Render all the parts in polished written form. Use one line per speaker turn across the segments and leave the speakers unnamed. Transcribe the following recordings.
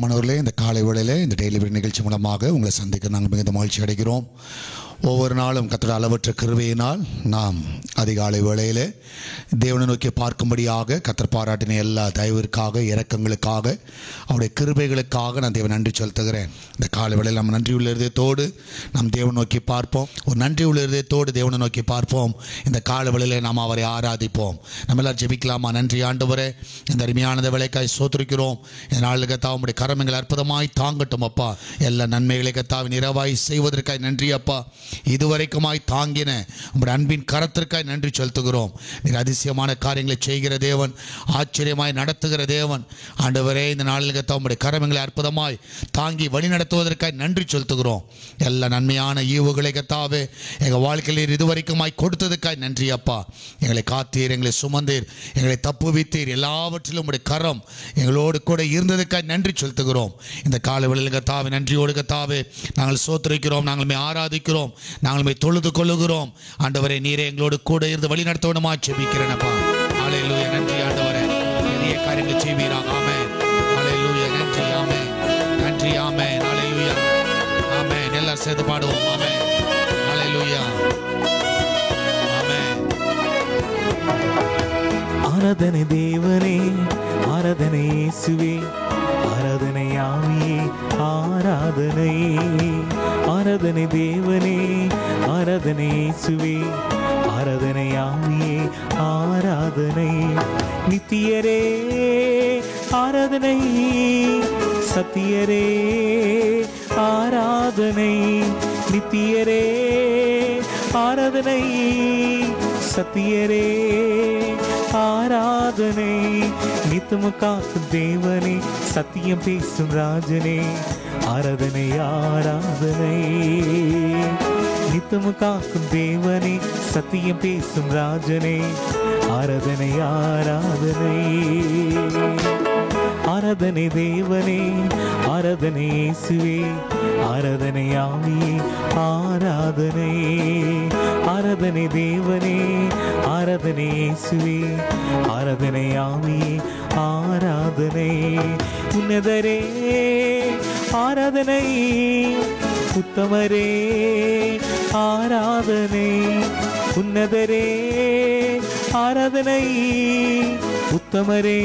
பிரியமானவர்களே, இந்த காலை வேளையிலே இந்த டெய்லி பிரேக் நிகழ்ச்சி மூலமாக உங்களை சந்திக்க நாங்கள் மிகுந்த மகிழ்ச்சி அடைகிறோம். ஒவ்வொரு நாளும் கர்த்தருடைய அளவற்ற கிருபையினால் நாம் அதிகாலை வேளையிலே தேவனை நோக்கி பார்க்கும்படியாக கர்த்தர் பாராட்டின எல்லா தயவிற்காக, இரக்கங்களுக்காக, அவருடைய கிருபைகளுக்காக நான் தேவன் நன்றி செலுத்துகிறேன். இந்த காலை வேளையில் நம்ம நன்றி உள்ள இருதயத்தோடு நாம் தேவனை நோக்கி பார்ப்போம். ஒரு நன்றி உள்ள இருதயத்தோடு தேவனை நோக்கி பார்ப்போம். இந்த காலை வேளையிலே நாம் அவரை ஆராதிப்போம். நம்ம எல்லாம் ஜெபிக்கலாமா? நன்றி ஆண்டவரே, இந்த அருமையானதை வேலைக்காய் சோத்திருக்கிறோம். இந்த நாளில் கர்த்தா உம்முடைய கரங்கள் அற்புதமாய் தாங்கட்டும் அப்பா. எல்லா நன்மைகளை கர்த்தாவின் நிறைவாய் செய்வதற்காய் நன்றி அப்பா. இதுவரைக்குமாய் தாங்கின உங்களுடைய அன்பின் கரத்திற்காய் நன்றி செலுத்துகிறோம். நீங்கள் அதிசயமான காரியங்களை செய்கிற தேவன், ஆச்சரியமாய் நடத்துகிற தேவன். ஆண்டவரே, இந்த நாளில் கர்த்தா உம்முடைய கரங்களை அற்புதமாய் தாங்கி வழி நடத்துவதற்காய் நன்றி செலுத்துகிறோம். எல்லா நன்மையான ஈவுகளை கர்த்தாவே எங்கள் வாழ்க்கையில் இதுவரைக்குமாய் கொடுத்ததுக்காய் நன்றி அப்பா. எங்களை காத்தீர், எங்களை சுமந்தீர், எங்களை தப்புவித்தீர். எல்லாவற்றிலும் உம்முடைய கரம் எங்களோடு கூட இருந்ததுக்காய் நன்றி செலுத்துகிறோம். இந்த காலை வேளையில் கர்த்தாவே நன்றியோடு கர்த்தாவே நாங்கள் சோத்திரிக்கிறோம், நாங்கள் ஆராதிக்கிறோம், நாங்கள் தொழுது கொள்ளுகிறோம். ஆண்டவரே, நீரே எங்களோடு கூட இருந்து வழி நடத்தணுமா ஜெபிக்கிறேனப்பா. ஹல்லேலூயா. நன்றி ஆண்டவரே, பெரிய காரியங்களை செய்வீராக. ஆமென். ஹல்லேலூயா. நன்றி. ஆமென். நன்றி. ஆமென். ஹல்லேலூயா. ஆமென். எல்லாரும் சேர்ந்து பாடுவோம். ஆமென். ஹல்லேலூயா. ஆமென்.
ஆராதனை தேவனே, ஆராதனை இயேசுவே, ஆராதனை ஆவியே, ஆராதனை. ஆராதனை தேவனே, ஆராதனை இயேசுவே, ஆராதனை ஆவியே, ஆராதனை. நித்தியரே ஆராதனை, சத்தியரே ஆராதனை. நித்தியரே ஆராதனை, சத்தியரே ஆராதனை. நித்தம காக்கும் தேவனே, சத்தியம் பேசும் ராஜனே, ஆராதனை ஆராதனை. நித்தம காக்கும் தேவனே, சத்தியம் பேசும் ராஜனே, ஆராதனை ஆராதனை. ஆராதனை தேவனே, ஆராதனை இயேசுவே, ஆராதனை ஆவியே, ஆராதனை. ஆராதனை தேவனே, ஆராதனை இயேசுவே, ஆராதனை ஆவியே, ஆராதனை. உன்னதரே ஆராதனை, உத்தமரே ஆராதனை. உன்னதரே ஆராதனை, உத்தமரே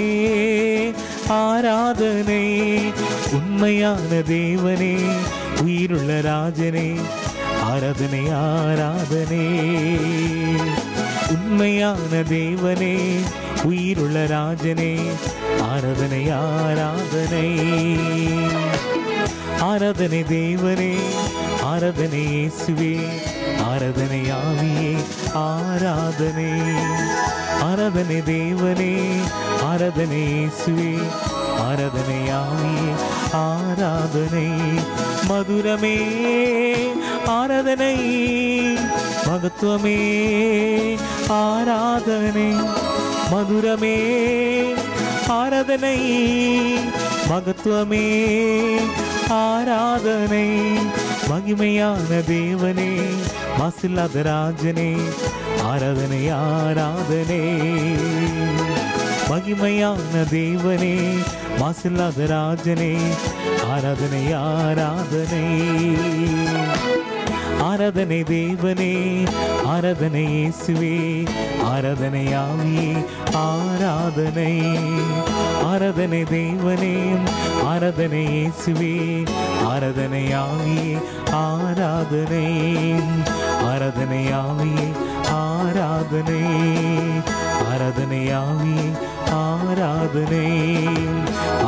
ஆராதனை. உண்மையான தேவனே, உயிருள்ள ராஜனே, ஆராதனை ஆராதனை. உண்மையான தேவனே, உயிருள்ள ராஜனே, ஆராதனை ஆராதனை. ஆராதனை தேவனே, ஆராதனை இயேசுவே, ஆராதனை ஆவியே, ஆராதனை. ஆராதனை தேவனே, ஆராதனை இயேசுவே, ஆராதனை ஆவியே, ஆராதனை. மதுரமே ஆராதனை, மகத்துவமே ஆராதனை. மதுரமே ஆராதனை, மகத்துவமே ஆராதனை. மகிமையான தேவனே, மாசில்லாத ராஜனே, ஆராதனை ஆராதனை. மகிமையான தேவனே, மாசில்லாத ராஜனே, ஆராதனை ஆராதனை. ஆராதனை தேவனே, ஆராதனை இயேசுவே, ஆராதனை ஆவியே, ஆராதனை. ஆராதனை தேவனே, ஆராதனை இயேசுவே, ஆராதனை ஆவியே, ஆராதனை. ஆராதனை ஆவியே, ஆராதனை. ஆராதனை ஆவியே, ஆராதனை.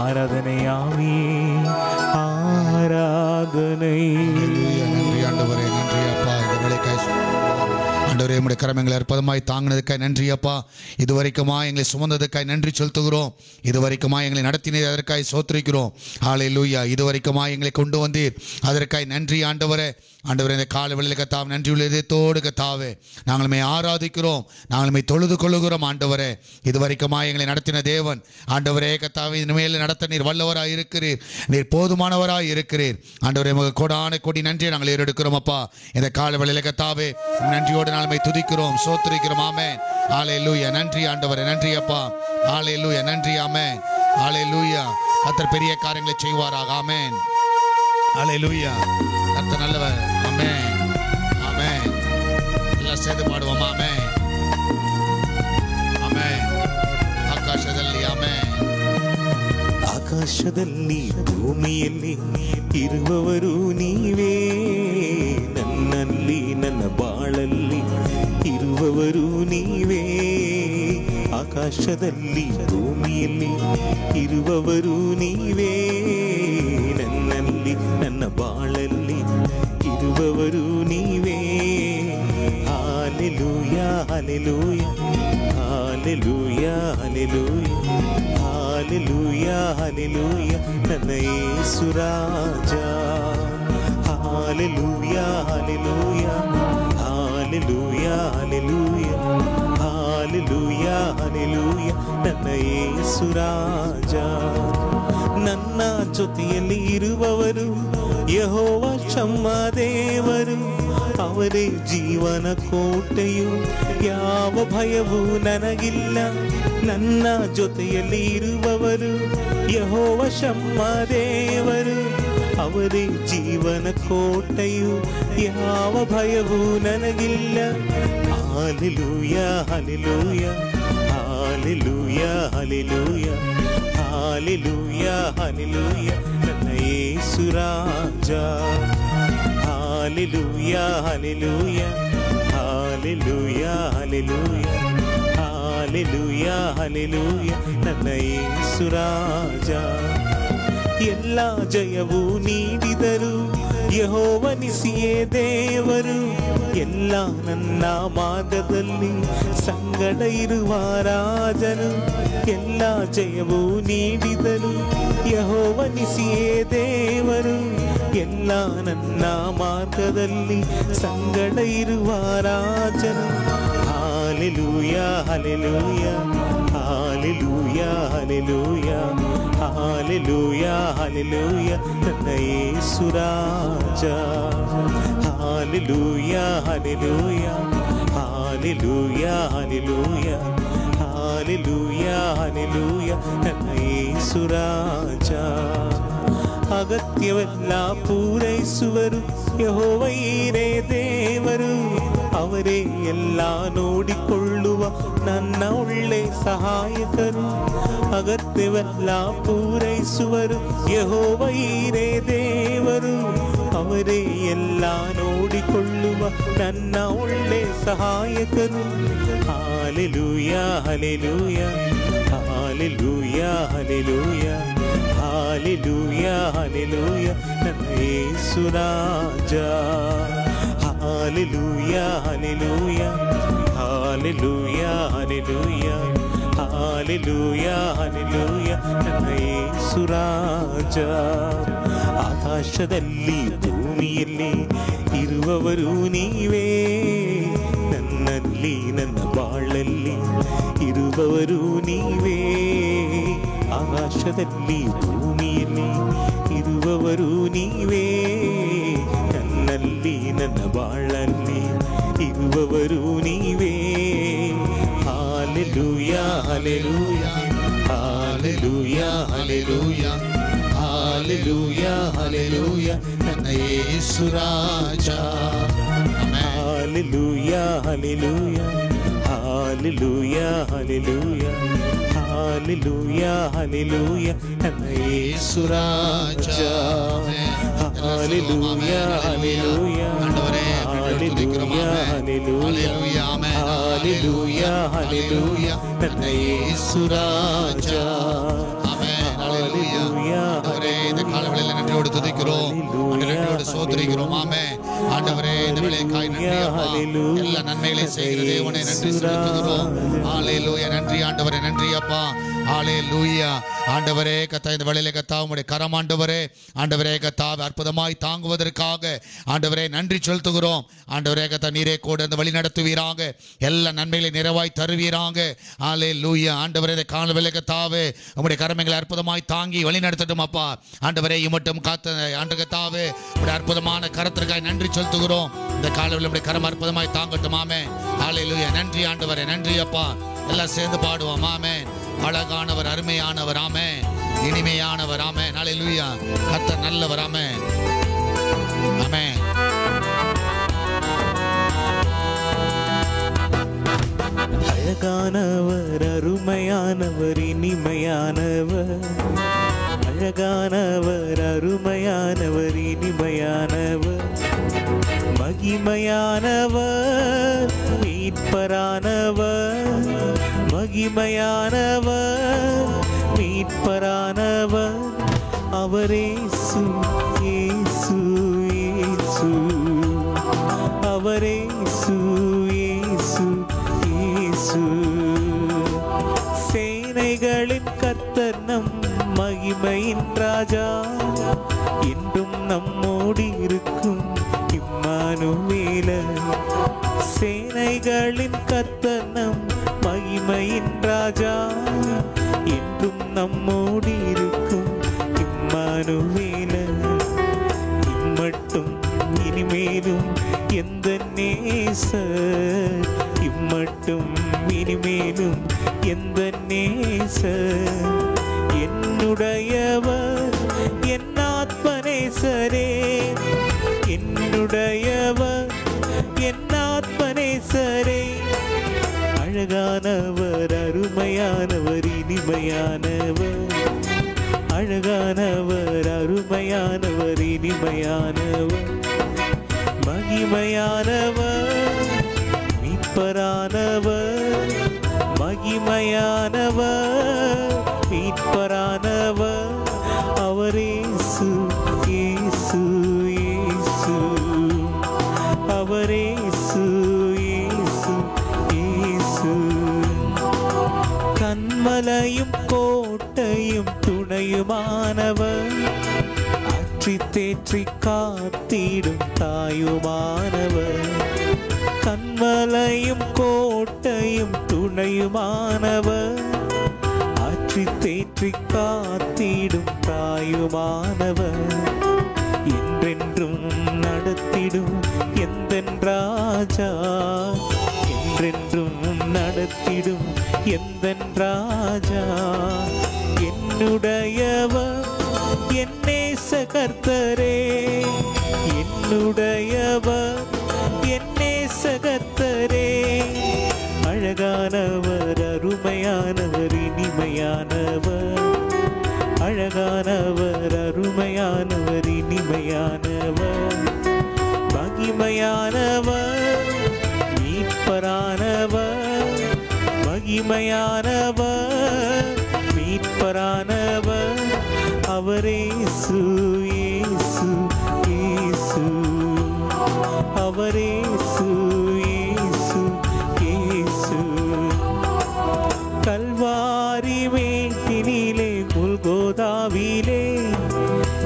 ஆராதனை ஆவியே, ஆராதனை.
நன்றி ஆண்டவரே, நன்றி அப்பா. இந்த வேலைக்காய் ஆண்டவரே, உம்முடைய கரங்களை அற்புதமாய் தாங்கினதுக்காய் நன்றி அப்பா. இதுவரைக்குமா எங்களை சுமந்ததுக்காய் நன்றி செலுத்துகிறோம். இதுவரைக்குமா எங்களை நடத்தினது அதற்காய் சோத்திரிக்கிறோம். ஹல்லேலூயா. இதுவரைக்குமா எங்களை கொண்டு வந்தீர், அதற்காய் நன்றி ஆண்டவரே. ஆண்டவரே, இந்த காலை வேளையில் கர்த்தாவே நன்றி உள்ள இதயத்தோடு கர்த்தாவே நாங்களுமே ஆராதிக்கிறோம், நாங்களுமே தொழுது கொள்ளுகிறோம். ஆண்டவரே, இதுவரைக்குமா எங்களை நடத்தின தேவன் ஆண்டவரே கர்த்தாவே, இனிமேல் நடத்த நீர் வல்லவராய் இருக்கிறீர், நீர் போதுமானவராய் இருக்கிறீர். ஆண்டவரே, உமக்கு கோடான கோடி நன்றியை நாங்கள் ஏறெடுக்கிறோம் அப்பா. இந்த காலை வேளையில் கர்த்தாவே நன்றியோடு நாளுமே துதிக்கிறோம், சோத்திரிக்கிறோம். ஆமென். ஹல்லேலூயா. நன்றி ஆண்டவரே, நன்றி அப்பா. ஹல்லேலூயா. நன்றி. ஆமென். ஹல்லேலூயா. கர்த்தர் பெரிய காரியங்களை செய்வாராக. ஆமென். அல்லேலூயா. கர்த்தர் நல்லவர். ஆமென். ஆமென். எல்லாம் சேர்ந்து பாடுவோம். ஆமென். ಆಮೆನ್. ಆಕಾಶದಲ್ಲಿ ಆಮೆನ್.
ಆಕಾಶದಲ್ಲಿ ಭೂಮಿಯಲ್ಲಿ ಇರುವವರು ನೀವೇ, ನನ್ನಲ್ಲಿ ನನ್ನ ಬಾಳಲ್ಲಿ ಇರುವವರು ನೀವೇ. ಆಕಾಶದಲ್ಲಿ ಭೂಮಿಯಲ್ಲಿ ಇರುವವರು ನೀವೇ, ನನ್ನಲ್ಲಿ ನನ್ನ ಬಾಳಲ್ಲಿ ಇರುವವರು ನೀವೇ. Hallelujah hallelujah hallelujah hallelujah hallelujah hallelujah ನನ್ನ ಯೇಸು ರಾಜ. Hallelujah hallelujah hallelujah hallelujah hallelujah hallelujah ನನ್ನ ಯೇಸು ರಾಜ. ನನ್ನ ಜೊತೆಯಲ್ಲಿ ಇರುವವರು ಯೆಹೋವ ಶಮ್ಮ ದೇವರು, ಅವರೇ ಜೀವನ ಕೋಟೆಯು, ಯಾವ ಭಯವೂ ನನಗಿಲ್ಲ. ನನ್ನ ಜೊತೆಯಲ್ಲಿ ಇರುವವರು ಯೆಹೋವ ಶಮ್ಮ ದೇವರು, ಅವರೇ ಜೀವನ ಕೋಟೆಯು, ಯಾವ ಭಯವೂ ನನಗಿಲ್ಲ. Hallelujah hallelujah hallelujah hallelujah hallelujah hallelujah ನನ್ನ ಯೇಸು ರಾಜ. Hallelujah hallelujah hallelujah hallelujah hallelujah hallelujah ನನ್ನ ಯೇಸು ರಾಜ. ಎಲ್ಲ ಜಯವೂ ನೀಡಿದರು ಯೆಹೋವ ನಿಸಿಯೇ ದೇವರು, ಎಲ್ಲ ನನ್ನ ಮಾರ್ಗದಲ್ಲಿ ಸಂಗಡ ಇರುವ ರಾಜನು. ಎಲ್ಲ ಜಯವೂ ನೀಡಿದರು ಯೆಹೋವ ನಿಸಿಯೇ ದೇವರು, ಎಲ್ಲ ನನ್ನ ಮಾರ್ಗದಲ್ಲಿ ಸಂಗಡ ಇರುವ ರಾಜನು. Hallelujah hallelujah hallelujah hallelujah hallelujah hallelujah ನನ್ನ ಯೇಸು ರಾಜ. Hallelujah hallelujah hallelujah hallelujah hallelujah hallelujah ನನ್ನ ಯೇಸು ರಾಜ. ಅಗತ್ಯವೆಲ್ಲ ಪೂರೈಸುವರು ಯೆಹೋವ ಈರೇ ದೇವರು, ಅವರೇ ಎಲ್ಲ ನೋಡಿಕೊಳ್ಳುವ ನನ್ನ ಒಳ್ಳೆ ಸಹಾಯಕರು. ಅಗತ್ಯವೆಲ್ಲ ಪೂರೈಸುವರು ಯೆಹೋವ ಈರೇ ದೇವರು, ಅವರೇ ಎಲ್ಲ ನೋಡಿಕೊಳ್ಳುವ ನನ್ನ ಒಳ್ಳೆ ಸಹಾಯಕರು. Hallelujah hallelujah hallelujah hallelujah hallelujah hallelujah ನನ್ನ ಯೇಸು ರಾಜ. Hallelujah hallelujah hallelujah hallelujah hallelujah hallelujah ನನ್ನ ಯೇಸು ರಾಜ. ಆಕಾಶದಲ್ಲಿ ಭೂಮಿಯಲ್ಲಿ ಇರುವವರು ನೀವೇ, ನನ್ನಲ್ಲಿ ನನ್ನ ಬಾಳಲ್ಲಿ ಇರುವವರು ನೀವೇ. ಆಕಾಶದಲ್ಲಿ ಭೂಮಿಯಲ್ಲಿ ಇರುವವರು ನೀವೇ, ನನ್ನಲ್ಲಿ ನನ್ನ ಬಾಳಲ್ಲಿ ಇರುವವರು ನೀವೇ. Hallelujah hallelujah hallelujah hallelujah hallelujah hallelujah ನನ್ನ ಯೇಸು ರಾಜ. Hallelujah hallelujah hallelujah hallelujah hallelujah hallelujah ನನ್ನ ಯೇಸು ರಾಜ. Hallelujah hallelujah hallelujah hallelujah hallelujah hallelujah ನನ್ನ ಯೇಸು ರಾಜ.
இந்த காலவெளியில நன்றியோடு துதிக்கிறோம், நன்றியோடு சோதரிக்கிறோம். ஆமென். ஆண்டவரே, இந்த வேளைக்காய் நன்றி அப்பா. எல்லா நன்மைகளையும் செய்கிற தேவனே நன்றி செலுத்துகிறோம். ஹல்லேலூயா. நன்றி ஆண்டவரே, நன்றி அப்பா. ஹல்லேலூயா. ஆண்டவரே கத்தா, இந்த வேளையில கத்தா உம்முடைய கரம் ஆண்டவரே, ஆண்டவரே கத்தா அற்புதமாய் தாங்குவதற்காக ஆண்டவரே நன்றி செலுத்துகிறோம். ஆண்டவரே கத்தா, நீரே கூட இந்த வழி நடத்துவீராக, எல்லா நன்மைகளை நிறைவாய் தருவீராக. ஹல்லேலூயா. ஆண்டவரே, இந்த காலவெளியில கத்தாவே உம்முடைய கரங்களை அற்புதமாய் தாங்கி வழி நடத்தட்டும் அப்பா. ஆண்டவரே, இம்மட்டும் காத்த ஆண்டு கத்தாவே உடைய அற்புதமான கரத்திற்காய் நன்றி செலுத்துகிறோம். இந்த காலவெளியில் உடைய கரம் அற்புதமாய் தாங்கட்டும். ஆமென். ஹல்லேலூயா. நன்றி ஆண்டவரே, நன்றி அப்பா. எல்லாம் சேர்ந்து பாடுவோம். ஆமென். அழகானவர், அருமையானவர். ஆமென். இனிமையானவர். ஆமென். ஹல்லேலூயா. கர்த்தர் நல்லவர். ஆமென். ஆமென்.
அழகானவர், அருமையானவர், இனிமையானவர். அழகானவர், அருமையானவர், இனிமையானவர். மகிமையானவர், மீட்பரானவர். மகிமையானவர், மீட்பரானவர். அவரே இயேசு, இயேசு, இயேசு. அவரே இயேசு, இயேசு, இயேசு. சேனைகளின் கர்த்தர் நம் மகிமையின் ராஜா. என்றும் நம்மோடு இருக்கும் இம்மானுவேலர். சேனைகளின் கர்த்தர் நம் மகிமையின் ராஜா. என்றும் நம்மோடு இருக்கும் இம்மானுவேலர். இம்மட்டும் இனிமேலும் எந்த நேசர். இம்மட்டும் இனிமேலும் எந்த நேசர். என்னுடையவர் என் ஆத்மநேசரே. என்னுடையவர் என் ஆத்மநேசரே. அழகானவர், அருமையானவர், இனிமையானவர். அழகானவர், அருமையானவர், இனிமையானவர். மகிமையானவர், மீட்பரானவர். மகிமையானவர், மீட்பரானவர். அவரே இயேசு, இயேசு, இயேசு. அவரே இயேசு, இயேசு, இயேசு. கன்மலையும் கோட்டையும் துணையுமானவர். ஆற்றி தேற்றி காத்திடும் தாயுமானவர். கன்மலையும் கோட்டையும் துணையுமானவர். ஆற்றி தேற்றி காத்திடும் தாயுமானவர். என்றென்றும் நடத்திடும் எந்தன் ராஜா. என்றென்றும் நடத்திடும் எந்தன் ராஜா. என்னுடையவர் என் நேச கர்த்தரே. என்னுடையவர் என் நேச கர்த்தரே. அழகானவர், அருமையானவர், இனிமையானவர். அழகானவர், அருமையானவர், இனிமையானவர். மகிமையானவர், மீட்பரானவர். மகிமையானவர், மீட்பரானவர். அவரே இயேசு, இயேசு, இயேசு. அவரே இயேசு, இயேசு, இயேசு. கல்வாரி மேட்டினிலே கொல்கோதாவிலே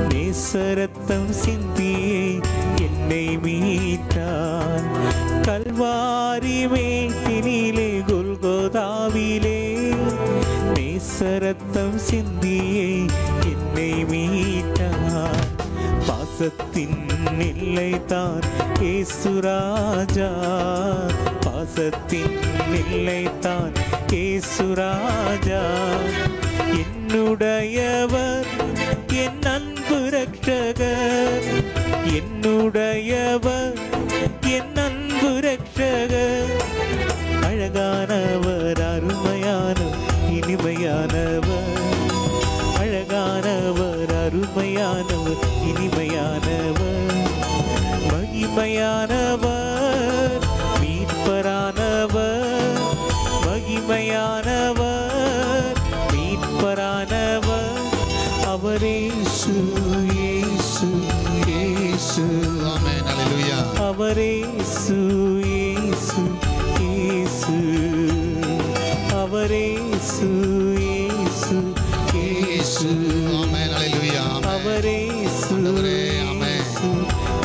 நேசரத்தம் சிந்தியே என்னை மீட்டார். கல்வாரி மேட்டினிலே கொல்கோதாவிலே நேசரத்தம் சிந்தியே என்னை மீட்டார். பாசத்தின் எல்லைதான் இயேசு ராஜா. பாசத்தின் எல்லைதான் இயேசு ராஜா. என்னுடையவர் என் அன்பு ரட்சகர். என்னுடையவர் என் அன்பு ரட்சகர். அழகானவர், அருமையானவர், இனிமையானவர். அழகானவர், அருமையானவர், இனிமையானவர். மகிமையானவர், மீட்பரானவர். மகிமையானவர், மீட்பரானவர். அவரே இயேசு, இயேசு, இயேசு.
ஆமென். ஹல்லேலூயா.
அவரே இயேசு, இயேசு, இயேசு. அவரே இயேசு, இயேசு, இயேசு.
ஆமென். ஹல்லேலூயா.
அவரே இயேசு,
ஆண்டவரே, ஆமென்.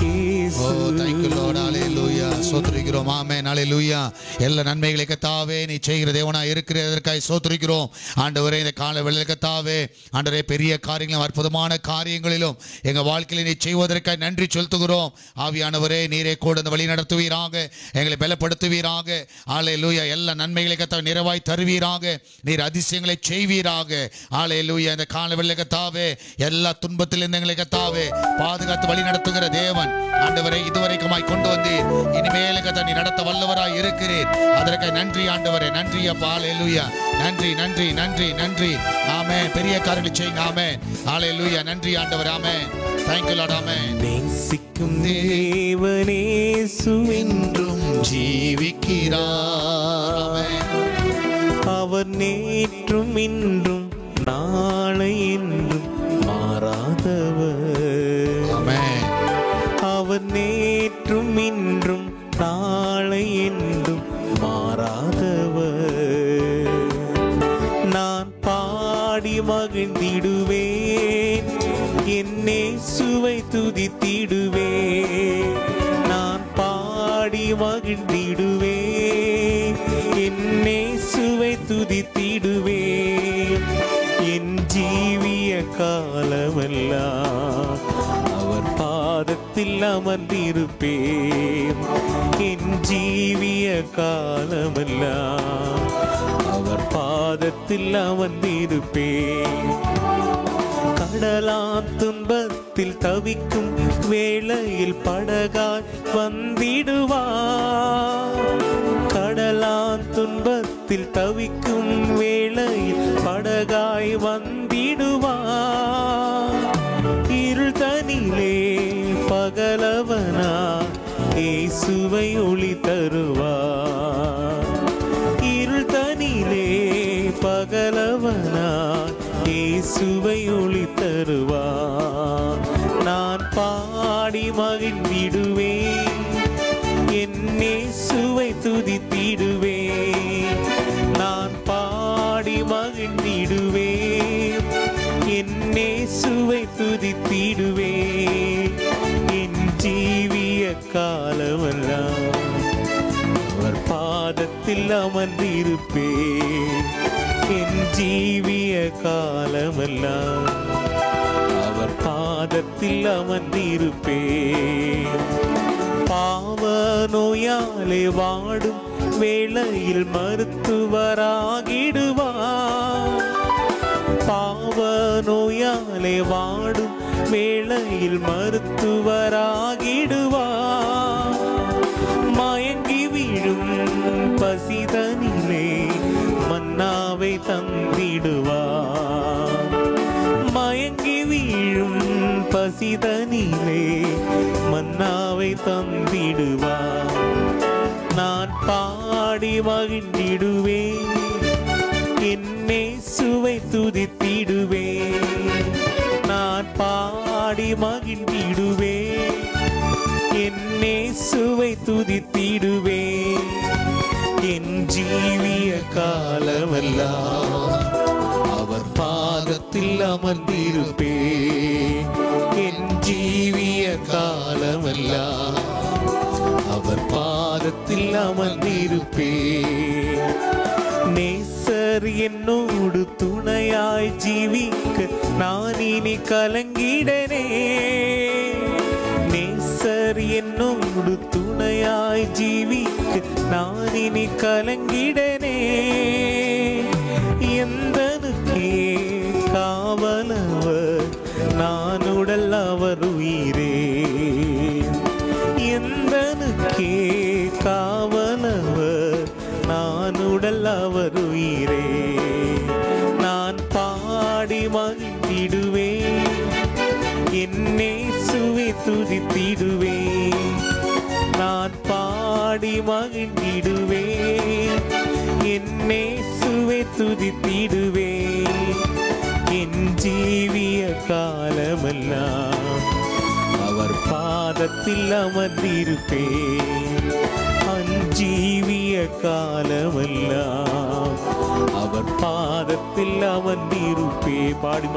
இயேசு.
Oh, thank you Lord. Hallelujah. ஸ்தோத்திரிக்கிறோம். ஸ்தோத்திரிக்கிறோம். ஆமென். அல்லேலூயா. எல்லா நன்மைகளை கர்த்தாவே நீ செய்கிற தேவனாய் இருக்கிறதற்காய் ஸ்தோத்திரிக்கிறோம். ஆண்டவரே, இந்த கால வேளையில் கர்த்தாவே ஆண்டவரே, பெரிய காரியங்களும் அற்புதமான காரியங்களிலும் எங்கள் வாழ்க்கையில் நீ செய்வதற்காய் நன்றி செலுத்துகிறோம். ஆவியானவரே, நீரே கூட இந்த வழி நடத்துவீராக, எங்களை பலப்படுத்துவீராக. அல்லேலூயா. எல்லா நன்மைகளை கர்த்தாவே நிறைவாய் தருவீராக. நீர் அதிசயங்களை செய்வீராக. அல்லேலூயா. இந்த கால வேளையில் கர்த்தாவே எல்லா துன்பத்திலிருந்து எங்களை கர்த்தாவே பாதுகாத்து வழி நடத்துகிற தேவன் ஆண்டவரை இதுவரைக்குமாய் கொண்டு வந்து இனிமேல் கர்த்தா நீ நடத்த வல்லவராய் இருக்கிறீர். அதற்கு நன்றி ஆண்டவரே. நன்றி அப்பா. அல்லேலூயா. நன்றி நன்றி நன்றி நன்றி. ஆமென். பெரிய காரியங்களை செய்யுங்க. ஆமென். அல்லேலூயா. நன்றி ஆண்டவரே. ஆமென். Thank you Lord. ஆமென்.
நேசிக்கும் தேவனே சுவென்றும்
ஜீவிக்கிறார். ஆமென்.
அவர் நேற்றும் இன்றும் நாளை என்றும் மாறாதவர்.
ஆமென்.
அவர் நேற்றும் இன்றும் நாளை என்றும் மாறாதவர். நான் பாடி மகிழ்ந்திடுவேன், என்னே சுவை துதித்திடுவேன். நான் பாடி மகிழ்ந்திடுவேன், என்னே சுவை துதித்திடுவேன். என் ஜீவிய காலமெல்லாம் அவர் பாதத்தில் அமர்ந்திருப்பேன். என் ஜீவிய காலமெல்லாம் அவர் பாதத்தில் அமர்ந்திருப்பேன். கடலான் துன்பத்தில் தவிக்கும் வேளையில் படகாய் வந்திடுவார். கடலான் துன்பத்தில் தவிக்கும் வேளையில் படகாய் வந்திடுவார். இருள் தனிலே பகலவனா இயேசுவை ஒளி தருவார். இருள் தனிலே பகலவனா இயேசுவை ஒளி தருவார். நான் பாடி மகிழ்ந்திடுவேன், என்னே சுவை துதித்திடுவேன். நான் பாடி மகிழ்ந்திடுவேன், என்னே சுவை துதித்திடுவேன். என் ஜீவிய காலமெல்லாம் அவர் பாதத்தில் அமர்ந்திருப்பேன். என் ஜீவிய காலமெல்லாம் அவர் பாதத்தில் அமர்ந்திருப்பேன். பாவ நோயாலே வாடும் வேளையில் மருத்துவராகிடுவார். பாவ நோயாலே வாடும் வேளையில் மருத்துவராகிடுவார். மயங்கி விழும் பசிதனிலே மன்னாவை தந்திடுவார். மயங்கி வீழும் பசிதனிலே மன்னாவை தந்திடுவார். நான் பாடி மகிழ்ந்திடுவேன், என்னே சுவை துதித்திடுவேன். நான் பாடி மகிழ்ந்திடுவேன், என்னே சுவை துதித்திடுவேன். என் ஜீவிய காலமெல்லாம் அவர் பாதத்தில் அமர்ந்திருப்பேன். என் ஜீவிய காலமெல்லாம் அவர் பாதத்தில் அமர்ந்திருப்பேன். நேசர் என்னோடு துணையாய் ஜீவிக்க நான் இனி கலங்கிடனே. நேசர் என்னோடு துணையாய் ஜீவிக்க நான் இனி கலங்கிடனே. எந்தனுக்கே காவலவர் நான் உடல் அவர் உயிரே. எந்தனுக்கே காவலவர் நான் உடல் அவர் உயிரே. நான் பாடி மகிழ்ந்திடுவேன், என்னே சுவை துதித்திடுவேன். நான் பாடி மகிழ்ந்திடுவேன், என்னே சுவை துதித்திடுவேன். என் ஜீவிய காலமெல்லாம் அவர் பாதத்தில் அமர்ந்திருப்பேன். அஞ்சீவிய காலமெல்லாம் அவர் பாதத்தில் அமர்ந்திருப்பே. பாடி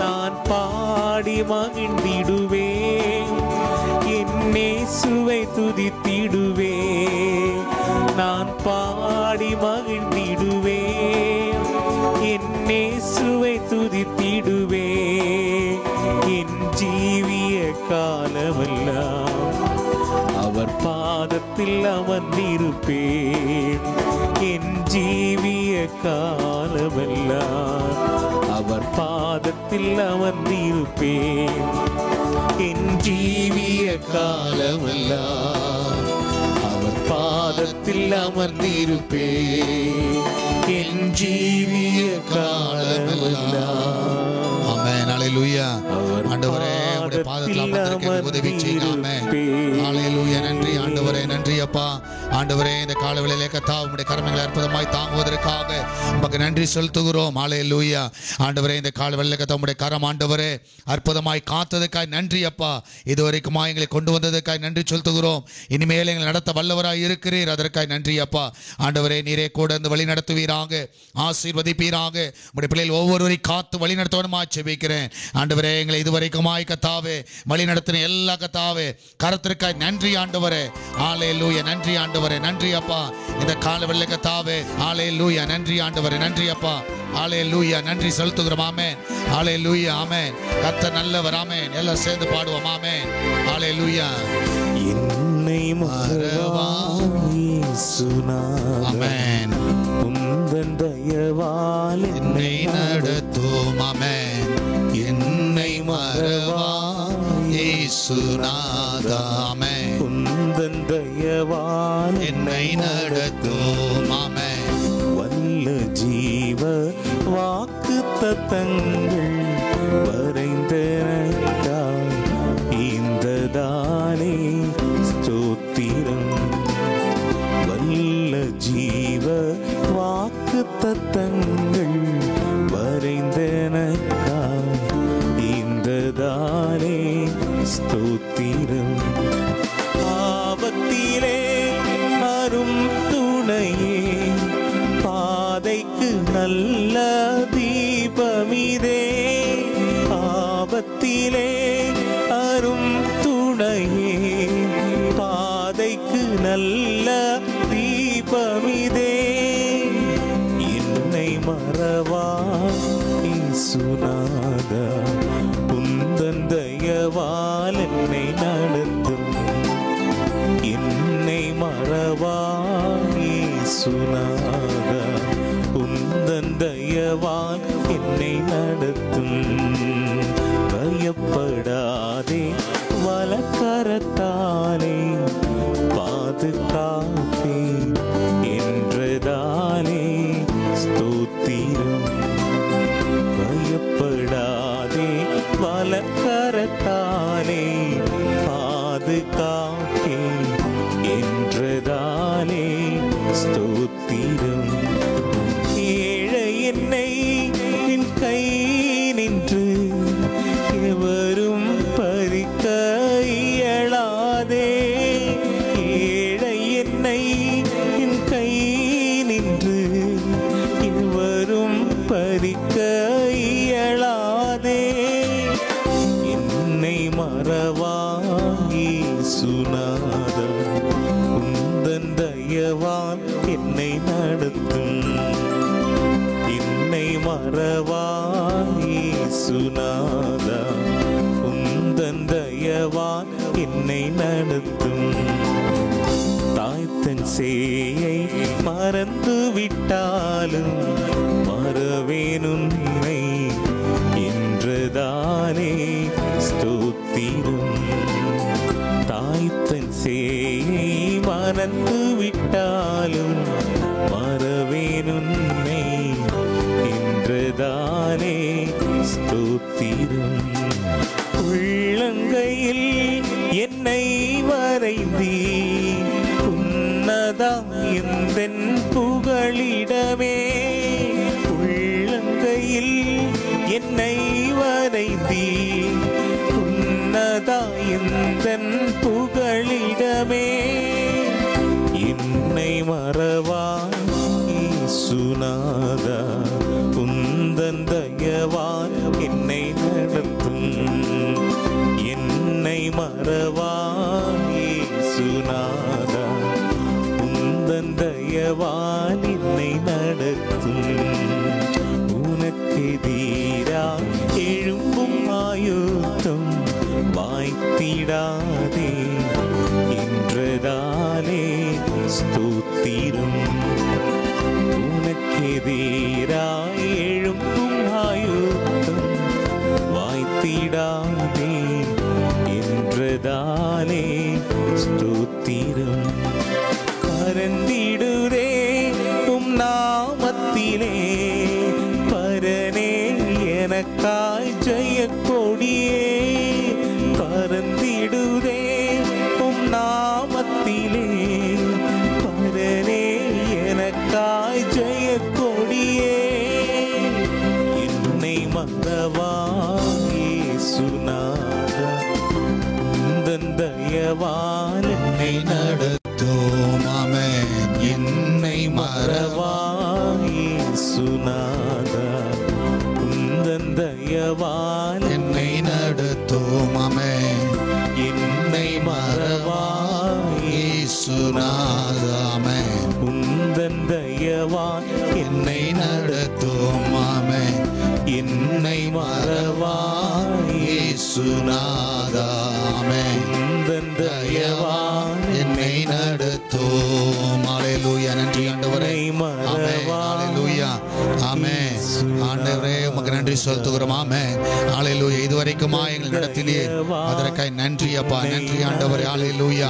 நான் பாடி மகிழ்ந்திடுவேன், என்னே இயேசுவை துதித்திடுவே, நான் பாடி மகிழ்ந்திடுவே, என் இயேசுவை துதித்திடுவே, என் ஜீவிய காலமெல்லாம் அவர் பாதத்தில் அமர்ந்திருப்பேன், என் ஜீவிய காலமெல்லாம் அவர் பாதத்தில் அமர்ந்திருப்பேன், என் ஜீவிய காலமெல்லாம் அவர் பாதத்தில் அமர்ந்திருப்பேன், என் ஜீவிய காலமெல்லாம்.
ஆமென். ஹல்லேலூயா. ஆண்டவரே உம்முடைய பாதத்தில் அமர்ந்திருக்க உதவி செய்யுங்க. ஆமென். ஹல்லேலூயா. நன்றி ஆண்டவரே, நன்றி அப்பா. ஆண்டவரே இந்த காலவேளையிலே கர்த்தாவே உம்முடைய கரங்களை அற்புதமாய் தாங்குவதற்காக உமக்கு நன்றி செலுத்துகிறோம். ஹல்லேலூயா. ஆண்டவரே இந்த காலவேளையிலே கர்த்தாவே உம்முடைய கரம் ஆண்டவரே அற்புதமாய் காத்ததற்காய் நன்றி அப்பா. இதுவரைக்கும் எங்களை கொண்டு வந்ததற்காய் நன்றி செலுத்துகிறோம். இனிமேல் எங்களை நடத்த வல்லவராய் இருக்கிறீர், அதற்காய் நன்றி அப்பா. ஆண்டவரே நீரே கூட இருந்து வழி நடத்துவீராக, ஆசீர்வதிப்பீராக. உம்முடைய பிள்ளைகள் ஒவ்வொருவரையும் காத்து வழி நடத்தவனுமாய் ஜெபிக்கிறேன். ஆண்டவரே எங்களை இதுவரைக்குமாய் கர்த்தாவே வழி நடத்தின எல்லா கர்த்தாவே கரத்திற்காய் நன்றி ஆண்டவரே. ஹல்லேலூயா. நன்றி ஆண்டவரே, நன்றி அப்பா. இந்த காலவேளையிலே கர்த்தாவே ஹல்லேலூயா. நன்றி ஆண்டவரே, நன்றி அப்பா. ஹல்லேலூயா. நன்றி செலுத்துகிறோம். ஆமென். ஹல்லேலூயா. ஆமென். கர்த்தர் நல்லவர். ஆமென். எல்லாம் சேர்ந்து பாடுவோம். ஆமென். ஹல்லேலூயா.
என்னை மறவா இயேசுநாதா,
ஆமென்.
உந்தன் தயவால்
என்னை நடத்தும். ஆமென். என்னை மறவா இயேசுநாதா, ஆமென்.
உந்தன் தயவால்
என்னை நடத்தும். ஆமென்.
வல்ல ஜீவ வாக்கு தத்தங்கள் வரைந்தனக்காய் இந்த தானே ஸ்தோத்திரம். வல்ல ஜீவ வாக்கு தத்தங்கள் வரைந்தனக்காய் இந்த தானே ஸ்தோத்திரம். ஆபத்திலே அரும் துணையே, பாதைக்கு நல்ல தீபமிதே. ஆபத்திலே அரும் துணையே, பாதைக்கு நல்ல தீபமிதே. என்னை மறவா இயேசுநாதா, உந்தன் தயவால் என்னை நடத்தும். என்னை மறவா இயேசுநாதா, உந்தன் தயவால் என்னை நடத்தும். பயப்படாதே, வலக்கரத்தாலே பாதுகாப்பே என்றதாலே ஸ்தோத்திரம். பயப்படாதே, வலக்கரத்தாலே பாதுகாப்பே என்றதாலே ஸ்தோத்திரம். ஏழை என்னை என் கை நின்று எவரும் பறிக்க இயலாதே. ஏழை என்னை என் கை நின்று எவரும் பறிக்க இயலாதே. என்னை மறவா இயேசுநாதா, உந்தன் தயவால் என்னை நடத்தும். என்னை மறவா இயேசுநாதா, உந்தன் தயவால் என்னை நடத்தும். தாய்த்தன் சேயை மறந்து விட்டாலும் மறவேன் உன்னை என்றதானே ஸ்தோத்திரம். தாய்த்தன் சேயை மறந்து விட்டாலும் மறவேன் உன்னை என்றதானே ஸ்தோத்திரம். உள்ளங்கையில் என்னை வரைந்தீ, உன்னதா எந்தன் புகழிடமே. உள்ளங்கையில் என்னை வரைந்தீ, உன்னதா எந்தன் புகழிடமே. என்னை மறவா இயேசுநாதா, உந்தன் தயவால் என்னை நடத்தும். என்னை மறவா எனக்காய் எழும்பும் ஆயுத்தம் வாய்த்திடாதே என்றதாலே ஸ்தோத்திரம். பரந்திடுதே உம் நாமத்திலே பரனே எனக்காய் ஜெய கொடியே. பரந்திடுதே உம் நாமத்திலே பரனே எனக்காய் ஜெய கொடியே. என்னை மறவா இயேசுநாதா உந்தன் தயவால் என்னை
நடத்தும். ஆமென். என்னை மறவா
இயேசுநாதா உந்தன் தயவால்
என்னை நடத்தும். ஆமென்.
என்னை மறவா
இயேசுநாதா. ஆமென்.
உந்தன் தயவால்
என்னை நடத்தும். ஆமென். என்னை மறவா இயேசுநாதா. ஆமென்.
உந்தன் தயவால்
என்னை நடத்தும். ஹல்லேலூயா. நன்றி ஆண்டவரே. ஆமென். ஹல்லேலூயா. ஆமென். ஆண்டவரே உமக்கு நன்றி செலுத்துகிறோம். ஆமென். ஹல்லேலூயா. இதுவரைக்குமா எங்களை நடத்தினீர், அதற்காய் நன்றி அப்பா. நன்றி ஆண்டவரே. ஹல்லேலூயா.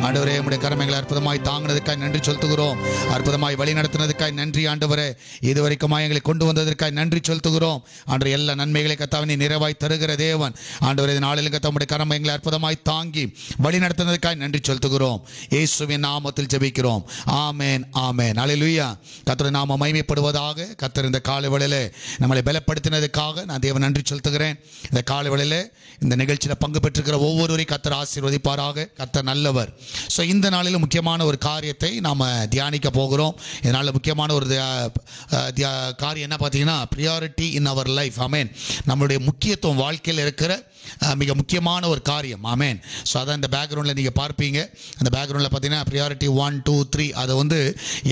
ஆண்டவரே உம்முடைய கரங்களை அற்புதமாய் தாங்கினதுக்காய் நன்றி செலுத்துகிறோம். அற்புதமாய் வழி நடத்தினதுக்காய் நன்றி ஆண்டவரே. இதுவரைக்குமா எங்களை கொண்டு வந்ததற்காய் நன்றி செலுத்துகிறோம். ஆண்டவரே எல்லா நன்மைகளை கர்த்தாவே நீ நிறைவாய் தருகிற தேவன். ஆண்டவரே இந்த நாளில் கர்த்தாவுடைய கரம் எங்களை அற்புதமாய் தாங்கி வழி நடத்தினதுக்காய் நன்றி செலுத்துகிறோம். இயேசுவின் நாமத்தில் ஜெபிக்கிறோம். ஆமென். ஆமென். ஹல்லேலூயா. கர்த்தருடைய நாமம் மகிமைப்படுவதாக. கர்த்தர் இந்த காலை வேளையிலே நம்மளை பலப்படுத்தினதுக்காக நான் தேவன் நன்றி செலுத்துகிறேன். இந்த காலை வேளையிலே இந்த நிகழ்ச்சியில் பங்கு பெற்றிருக்கிற ஒவ்வொருவரையும் கர்த்தர் ஆசீர்வதிப்பாராக. கர்த்தர் நல்லவர். ஸோ இந்த நாளில் முக்கியமான ஒரு காரியத்தை நாம் தியானிக்க போகிறோம். இதனால் முக்கியமான ஒரு காரியம் என்ன பார்த்தீங்கன்னா, ப்ரியாரிட்டி இன் அவர் லைஃப். ஆமென். நம்மளுடைய முக்கியத்துவம் வாழ்க்கையில் இருக்கிற மிக முக்கியமான ஒரு காரியம். ஆமென். ஸோ அதான் இந்த பேக்ரவுண்டில் நீங்கள் பார்ப்பீங்க. அந்த பேக்ரவுண்டில் பார்த்தீங்கன்னா ப்ரியாரிட்டி 1 2 3 அதை வந்து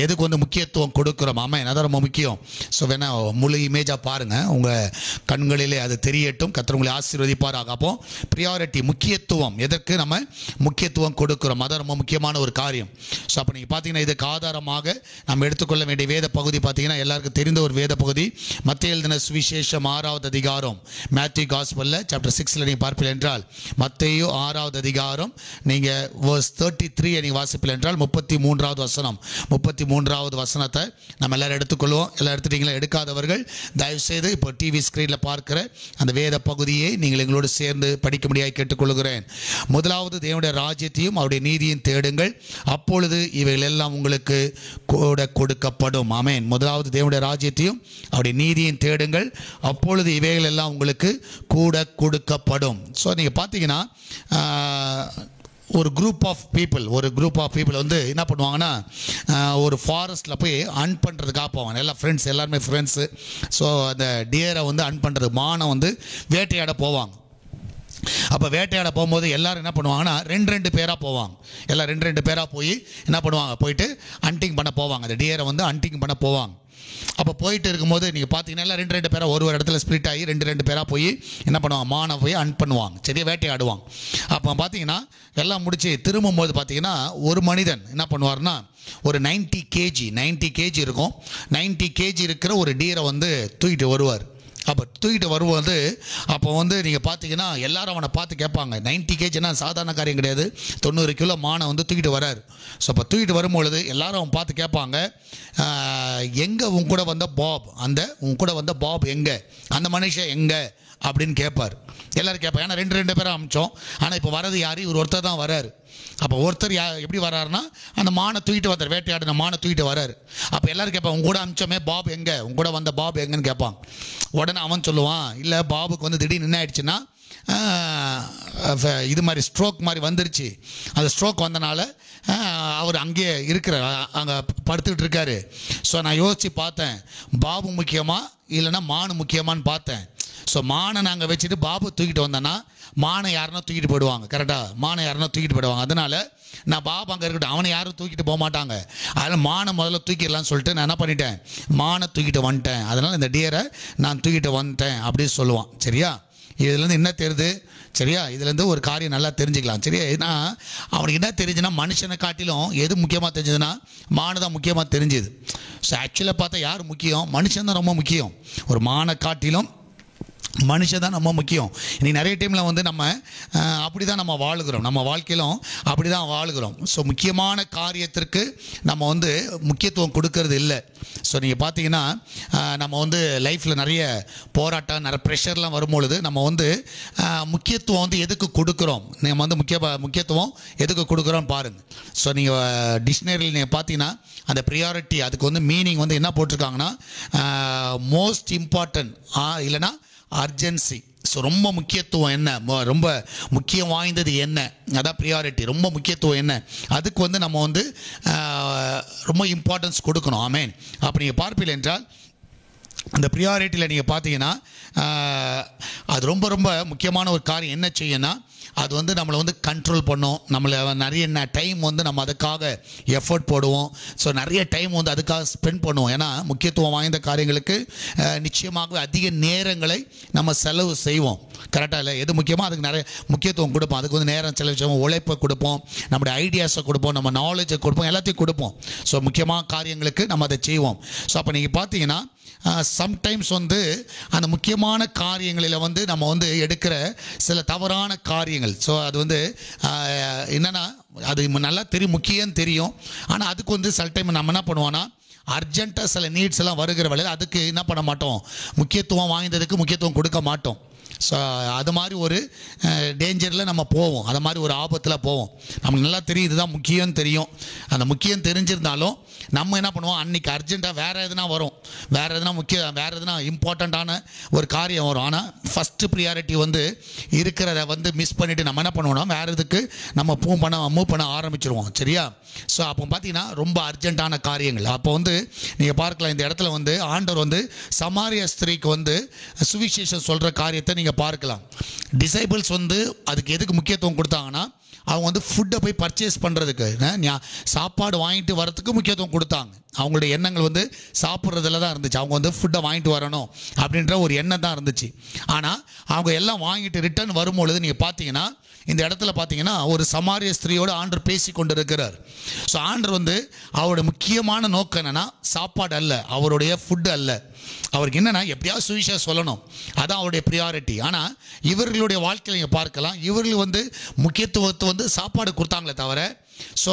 எதுக்கு வந்து முக்கியத்துவம் கொடுக்குறோம். ஆமென். அதான் ரொம்ப முக்கியம். ஸோ வேணா முழு இமேஜாக பாருங்கள், உங்கள் கண்களிலே அது தெரியட்டும். கர்த்தர் உங்களை ஆசீர்வதிப்பாராக. அப்போ ப்ரியாரிட்டி முக்கியத்துவம், எதற்கு நம்ம முக்கியத்துவம் கொடுக்குறோம், அதான் ரொம்ப முக்கியமான ஒரு காரியம். ஸோ அப்போ நீங்கள் பார்த்தீங்கன்னா இதுக்கு ஆதாரமாக நம்ம எடுத்துக்கொள்ள வேண்டிய வேத பகுதி பார்த்தீங்கன்னா எல்லாருக்கும் தெரிந்த ஒரு வேத பகுதி, மத்தேயு எழுதின சுவிசேஷம் 6வது அதிகாரம், மேத்யூ காஸ்பலில் சாப்டர் 6 நீங்கள் பார்ப்பீர்கள் என்றால் மத்தேயு 6வது அதிகாரம் நீங்கள் verse 33 நீங்கள் வாசிப்பீர்கள் என்றால் 33வது வசனம், 33வது வசனத்தை நம்ம எல்லாரும் எடுத்துக்கொள்வோம். எல்லாம் எடுத்துட்டீங்களா? எடுக்காதவர்கள் தயவுசெய்து இப்போ டிவி ஸ்க்ரீனில் பார்க்கிற அந்த வேத பகுதியை நீங்கள் எங்களோடு சேர்ந்து படிக்கும்படியாக கேட்டுக்கொள்கிறேன். முதலாவது தேவனுடைய ராஜ்யத்தையும் அவருடைய நீதியையும் தேடுங்கள், அப்பொழுது இவைகள் எல்லாம் உங்களுக்கு கூட கொடுக்கப்படும். ஆமென். முதலாவது தேவனுடைய ராஜ்யத்தையும் அவருடைய நீதியையும் தேடுங்கள், அப்பொழுது இவைகள் எல்லாம் உங்களுக்கு கூட கொடுக்கப்படும். ஸோ நீங்கள் பார்த்தீங்கன்னா ஒரு குரூப் ஆஃப் பீப்புள் வந்து என்ன பண்ணுவாங்கன்னா, ஒரு ஃபாரஸ்ட்டில் போய் அன் பண்ணுறதுக்காக போவாங்க. எல்லாம் எல்லாருமே ஃப்ரெண்ட்ஸு. ஸோ அந்த டியரை வந்து அன் பண்ணுறது, மானை வந்து வேட்டையாட போவாங்க. அப்போ வேட்டையாட போகும்போது எல்லோரும் என்ன பண்ணுவாங்கன்னா ரெண்டு பேராக போவாங்க. எல்லாம் ரெண்டு பேராக போய் என்ன பண்ணுவாங்க, போயிட்டு ஹண்டிங் பண்ண போவாங்க. அந்த டியரை வந்து ஹண்டிங் பண்ண போவாங்க. அப்போ போயிட்டு இருக்கும்போது நீங்கள் பார்த்தீங்கன்னா எல்லாம் ரெண்டு பேராக ஒரு இடத்துல ஸ்ப்ளிட் ஆகி ரெண்டு பேராக போய் என்ன பண்ணுவாங்க, மானை போய் ஹண்ட் பண்ணுவாங்க, சரியா வேட்டையாடுவாங்க. அப்போ பார்த்தீங்கன்னா எல்லாம் முடிச்சு திரும்பும்போது பார்த்தீங்கன்னா ஒரு மனிதன் என்ன பண்ணுவார்னா, ஒரு 90 கேஜி இருக்கும், 90 கேஜி இருக்கிற ஒரு டீரை வந்து தூக்கிட்டு வருவார். அப்போ தூக்கிட்டு வரும்போது அப்போ வந்து நீங்கள் பார்த்தீங்கன்னா எல்லாரும் அவனை பார்த்து கேட்பாங்க, 90 கேஜினா சாதாரண காரியம் கிடையாது, 90 கிலோ மானை வந்து தூக்கிட்டு வரார். ஸோ அப்போ தூக்கிட்டு வரும்பொழுது எல்லாரும் அவன் பார்த்து கேட்பாங்க, எங்கே உன் கூட வந்த பாப் எங்கே, அந்த மனுஷன் எங்கே அப்படின்னு கேட்பார். எல்லோரும் கேட்பாங்க. ஏன்னா ரெண்டு பேரும் அமிச்சோம், ஆனால் இப்போ வர்றது யார், இவர் ஒருத்தர் தான் வராரு. அப்போ ஒருத்தர் எப்படி வர்றாருன்னா அந்த மானை தூக்கிட்டு வந்தார், வேட்டையாடின மானை தூக்கிட்டு வர்றாரு. அப்போ எல்லோரும் கேட்பாங்க, உங்க கூட அமிச்சோமே பாப் எங்கே, உங்க கூட வந்த பாப் எங்கன்னு கேட்பாங்க. உடனே அவன் சொல்லுவான், இல்லை பாபுக்கு வந்து திடீர்னு என்ன ஆயிடுச்சுன்னா இது மாதிரி ஸ்ட்ரோக் மாதிரி வந்துருச்சு. அந்த ஸ்ட்ரோக் வந்தனால அவர் அங்கேயே அங்கே படுத்துக்கிட்டு இருக்காரு. ஸோ நான் யோசித்து பார்த்தேன், பாபு முக்கியமா இல்லைன்னா மானு முக்கியமானு பார்த்தேன். ஸோ மானை நாங்கள் வச்சுட்டு பாபு தூக்கிட்டு வந்தேன்னா மானை யாருன்னா தூக்கிட்டு போயிடுவாங்க, கரெக்டாக மானை யாருன்னா தூக்கிட்டு போயிடுவாங்க. அதனால் நான் பாபு அங்கே இருக்கட்டும், அவனை யாரும் தூக்கிட்டு போக மாட்டாங்க, அதனால் மானை முதல்ல தூக்கிடலான்னு சொல்லிட்டு நான் என்ன பண்ணிட்டேன், மானை தூக்கிட்டு வந்துட்டேன். அதனால் இந்த டியரை நான் தூக்கிட்டு வந்துட்டேன் அப்படின்னு சொல்லுவான். சரியா? இதுலேருந்து என்ன தெரியுது, சரியா? இதுலேருந்து ஒரு காரியம் நல்லா தெரிஞ்சுக்கலாம். சரியா? ஏன்னா அவனுக்கு என்ன தெரிஞ்சுன்னா, மனுஷனை காட்டிலும் எது முக்கியமாக தெரிஞ்சதுன்னா மானை தான் முக்கியமாக தெரிஞ்சுது. ஸோ ஆக்சுவலாக பார்த்தா யார் முக்கியம்? மனுஷன் தான் ரொம்ப முக்கியம். ஒரு மானை காட்டிலும் மனுஷன் தான் ரொம்ப முக்கியம். இன்றைக்கி நிறைய டைமில் வந்து நம்ம அப்படி தான் நம்ம வாழுகிறோம், நம்ம வாழ்க்கையிலும் அப்படி தான் வாழுகிறோம். ஸோ முக்கியமான காரியத்திற்கு நம்ம வந்து முக்கியத்துவம் கொடுக்கறது இல்லை. ஸோ நீங்கள் பார்த்தீங்கன்னா நம்ம வந்து லைஃப்பில் நிறைய போராட்டம், நிறைய ப்ரெஷர்லாம் வரும்பொழுது நம்ம வந்து முக்கியத்துவம் வந்து எதுக்கு கொடுக்குறோம், நம்ம வந்து முக்கியத்துவம் எதுக்கு கொடுக்குறோம் பாருங்கள். ஸோ நீங்கள் டிக்ஷனரியில் நீங்கள் பார்த்தீங்கன்னா அந்த ப்ரியாரிட்டி, அதுக்கு வந்து மீனிங் வந்து என்ன போட்டிருக்காங்கன்னா, மோஸ்ட் இம்பார்ட்டன்ட் இல்லைனா அர்ஜென்சி. ஸோ ரொம்ப முக்கியத்துவம் என்ன, ரொம்ப முக்கியம் வாய்ந்தது என்ன, அதான் ப்ரியாரிட்டி. ரொம்ப முக்கியத்துவம் என்ன, அதுக்கு வந்து நம்ம வந்து ரொம்ப இம்பார்ட்டன்ஸ் கொடுக்கணும். ஆமேன். அப்போ நீங்கள் பார்ப்பீர்கள் என்றால் அந்த ப்ரியாரிட்டியில் நீங்கள் பார்த்தீங்கன்னா அது ரொம்ப ரொம்ப முக்கியமான ஒரு காரியம் என்ன செய்யணும்னா, அது வந்து நம்மளை வந்து கண்ட்ரோல் பண்ணும். நம்மளை நிறைய டைம் வந்து நம்ம அதுக்காக எஃபர்ட் போடுவோம். ஸோ நிறைய டைம் வந்து அதுக்காக ஸ்பெண்ட் பண்ணுவோம். ஏன்னா முக்கியத்துவம் வாய்ந்த காரியங்களுக்கு நிச்சயமாகவே அதிக நேரங்களை நம்ம செலவு செய்வோம். கரெக்டாக இல்லை? எது முக்கியமாக அதுக்கு நிறைய முக்கியத்துவம் கொடுப்போம். அதுக்கு வந்து நேரம் செலவு செய்வோம், உழைப்பை கொடுப்போம், நம்முடைய ஐடியாஸை கொடுப்போம், நம்ம நாலேஜை கொடுப்போம், எல்லாத்தையும் கொடுப்போம். ஸோ முக்கியமான காரியங்களுக்கு நம்ம அதை செய்வோம். ஸோ அப்போ நீங்கள் பார்த்தீங்கன்னா சம்டைம்ஸ் வந்து அந்த முக்கியமான காரியங்களில் வந்து நம்ம வந்து எடுக்கிற சில தவறான காரியங்கள். ஸோ அது வந்து என்னென்னா, அது நல்லா தெரியும், முக்கியம் தெரியும். ஆனால் அதுக்கு வந்து சில டைம் நம்ம என்ன பண்ணுவோன்னா, அர்ஜென்ட்டாக சில நீட்ஸ் எல்லாம் வருகிற வேலையில் அதுக்கு என்ன பண்ண மாட்டோம், முக்கியத்துவம் வாய்ந்ததுக்கு முக்கியத்துவம் கொடுக்க மாட்டோம். ஸோ அது மாதிரி ஒரு டேஞ்சரில் நம்ம போவோம், அது மாதிரி ஒரு ஆபத்தில் போவோம். நமக்கு நல்லா தெரியும் இதுதான் முக்கியம் தெரியும். அந்த முக்கியம் தெரிஞ்சிருந்தாலும் நம்ம என்ன பண்ணுவோம், அன்றைக்கி அர்ஜென்ட்டாக வேறு எதுனா வரும், வேறு எதுனா இம்பார்ட்டண்ட்டான ஒரு காரியம் வரும். ஆனால் ஃபஸ்ட்டு ப்ரியாரிட்டி வந்து இருக்கிறத வந்து மிஸ் பண்ணிவிட்டு நம்ம என்ன பண்ணுவோம்னா, வேறு இதுக்கு நம்ம மூவ் பண்ண ஆரம்பிச்சிருவோம். சரியா? ஸோ அப்போ பார்த்தீங்கன்னா ரொம்ப அர்ஜென்ட்டான காரியங்கள். அப்போ வந்து நீங்கள் பார்க்கலாம், இந்த இடத்துல வந்து ஆண்டவர் வந்து சமாரிய ஸ்திரீக்கு வந்து சுவிசேஷம் சொல்கிற காரியத்தை நீங்கள் பார்க்கலாம். டிசைபிள்ஸ் வந்து அதுக்கு எதுக்கு முக்கியத்துவம் கொடுத்தாங்கன்னா, அவங்க வந்து ஃபுட்டை போய் பர்ச்சேஸ் பண்ணுறதுக்கு, சாப்பாடு வாங்கிட்டு வரத்துக்கு முக்கியத்துவம் கொடுத்தாங்க. அவங்களுடைய எண்ணங்கள் வந்து சாப்பிட்றதுல தான் இருந்துச்சு. அவங்க வந்து ஃபுட்டை வாங்கிட்டு வரணும் அப்படின்ற ஒரு எண்ணம் தான் இருந்துச்சு. ஆனால் அவங்க எல்லாம் வாங்கிட்டு ரிட்டர்ன் வரும்பொழுது நீங்கள் பார்த்தீங்கன்னா, இந்த இடத்துல பார்த்தீங்கன்னா ஒரு சமாரிய ஸ்திரீயோடு ஆண்டவர் பேசி கொண்டு இருக்கிறார். ஸோ ஆண்டவர் வந்து அவருடைய முக்கியமான நோக்கம் என்னென்னா சாப்பாடு அல்ல, அவருடைய ஃபுட்டு அல்ல. அவருக்கு என்னென்னா எப்படியாவது சுவிசேஷம் சொல்லணும், அதான் அவருடைய ப்ரியாரிட்டி. ஆனால் இவர்களுடைய வாழ்க்கையில் நீங்கள் பார்க்கலாம், இவர்கள் வந்து முக்கியத்துவத்தை வந்து சாப்பாடு கொடுத்தாங்களே தவிர, ஸோ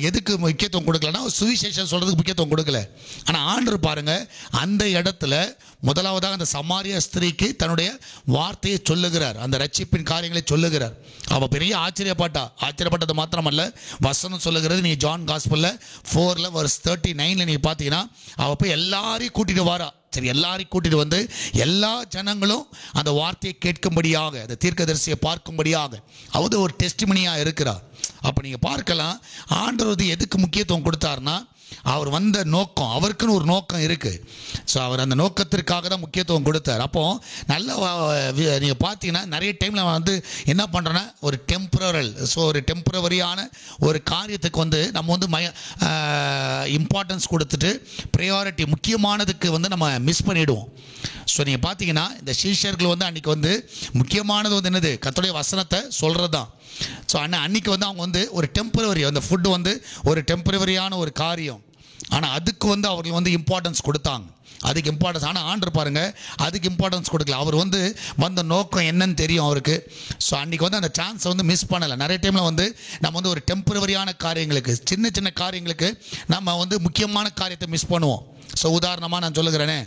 எதுக்கு முக்கியத்துவம் கொடுக்கலன்னா சுவிசேஷம் சொல்கிறதுக்கு முக்கியத்துவம் கொடுக்கல. ஆனால் ஆண்டவர் பாருங்கள், அந்த இடத்துல முதலாவதாக அந்த சமாரிய ஸ்திரீக்கு தன்னுடைய வார்த்தையை சொல்லுகிறார், அந்த ரட்சிப்பின் காரியங்களை சொல்லுகிறார். அவள் பெரிய ஆச்சரியப்பட்டது மாத்திரமல்ல, வசனம் சொல்லுகிறது. நீங்கள் ஜான் காஸ்பலில் 4:39 நீங்கள் பார்த்தீங்கன்னா, அவள் போய் எல்லாரையும் கூட்டிகிட்டு வாரா. சரி, எல்லாரையும் கூட்டிகிட்டு வந்து எல்லா ஜனங்களும் அந்த வார்த்தையை கேட்கும்படியாக, அந்த தீர்க்கதரிசியை பார்க்கும்படியாக அவரு ஒரு டெஸ்டிமனியாக இருக்கிறார். அப்போ நீங்கள் பார்க்கலாம், ஆண்டவர் எதுக்கு முக்கியத்துவம் கொடுத்தாருன்னா, அவர் வந்த நோக்கம், அவருக்குன்னு ஒரு நோக்கம் இருக்குது. ஸோ அவர் அந்த நோக்கத்திற்காக தான் முக்கியத்துவம் கொடுத்தார். அப்போது நல்ல நீங்கள் பார்த்தீங்கன்னா நிறைய டைமில் வந்து என்ன பண்ணுறோன்னா, ஒரு டெம்பரவரியான ஒரு காரியத்துக்கு வந்து நம்ம வந்து இம்பார்ட்டன்ஸ் கொடுத்துட்டு ப்ரையாரிட்டி முக்கியமானதுக்கு வந்து நம்ம மிஸ் பண்ணிவிடுவோம். ஸோ நீங்கள் பார்த்தீங்கன்னா இந்த சீஷர்கள் வந்து அன்றைக்கி வந்து முக்கியமானது வந்து என்னது, கர்த்தருடைய வசனத்தை சொல்கிறது தான். ஸோ அன்றைக்கி வந்து அவங்க வந்து ஒரு டெம்பரவரி, அந்த ஃபுட்டு வந்து ஒரு டெம்பரவரியான ஒரு காரியம். ஆனால் அதுக்கு வந்து அவர்கள் வந்து இம்பார்ட்டன்ஸ் கொடுத்தாங்க, அதுக்கு இம்பார்ட்டன்ஸ். ஆனால் ஆண்டவர் பாருங்கள், அதுக்கு இம்பார்ட்டன்ஸ் கொடுக்கல. அவர் வந்து வந்த நோக்கம் என்னன்னு தெரியும் அவருக்கு. ஸோ அன்றைக்கி வந்து அந்த சான்ஸை வந்து மிஸ் பண்ணலை. நிறைய டைமில் வந்து நம்ம வந்து ஒரு டெம்பரவரியான காரியங்களுக்கு, சின்ன சின்ன காரியங்களுக்கு நம்ம வந்து முக்கியமான காரியத்தை மிஸ் பண்ணுவோம். ஸோ உதாரணமாக நான் சொல்லுகிறேனே,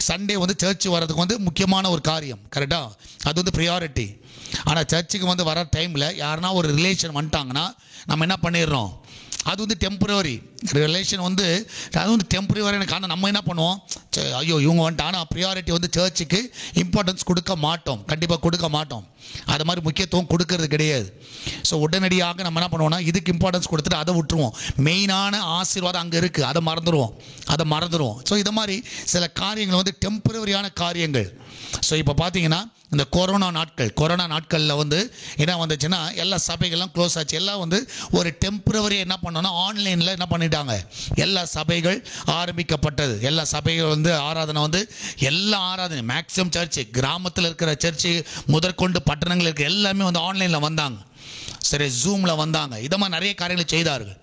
சண்டே வந்து சர்ச்சு வர்றதுக்கு வந்து முக்கியமான ஒரு காரியம், கரெக்டாக, அது வந்து ப்ரியாரிட்டி. ஆனால் சர்ச்சுக்கு வந்து வர டைமில் யாருன்னா ஒரு ரிலேஷன் வந்துட்டாங்கன்னா நம்ம என்ன பண்ணிடுறோம், அது வந்து டெம்பரவரி ரிலேஷன் வந்து, அது வந்து டெம்பரவரியான காரணம். நம்ம என்ன பண்ணுவோம், ஐயோ இவங்க வந்துட்டாங்க, ஆனால் ப்ரியாரிட்டி வந்து சர்ச்சுக்கு இம்பார்ட்டன்ஸ் கொடுக்க மாட்டோம், கண்டிப்பாக கொடுக்க மாட்டோம். அது மாதிரி முக்கியத்துவம் கொடுக்கறது கிடையாது. ஸோ உடனடியாக நம்ம என்ன பண்ணுவோம்னா, இதுக்கு இம்பார்ட்டன்ஸ் கொடுத்துட்டு அதை விட்டுருவோம். மெயினான ஆசீர்வாதம் அங்கே இருக்குது, அதை மறந்துடுவோம். ஸோ இது மாதிரி சில காரியங்கள் வந்து டெம்பரவரியான காரியங்கள். ஸோ இப்போ பார்த்தீங்கன்னா இந்த கொரோனா நாட்களில் வந்து என்ன வந்துச்சுன்னா எல்லா சபைகள்லாம் க்ளோஸ் ஆச்சு. எல்லாம் வந்து ஒரு டெம்பரவரி என்ன பண்ணோன்னா ஆன்லைனில் என்ன பண்ணிட்டாங்க, எல்லா சபைகள் ஆரம்பிக்கப்பட்டது. எல்லா சபைகள் வந்து ஆராதனை வந்து எல்லா ஆராதனை மேக்ஸிமம் சர்ச்சு, கிராமத்தில் இருக்கிற சர்ச்சு முதற்கொண்டு பட்டணங்கள் இருக்கிற எல்லாமே வந்து ஆன்லைனில் வந்தாங்க. சரி, ஜூமில் வந்தாங்க. இதை மாதிரி நிறைய காரியங்களை செய்தார்கள்.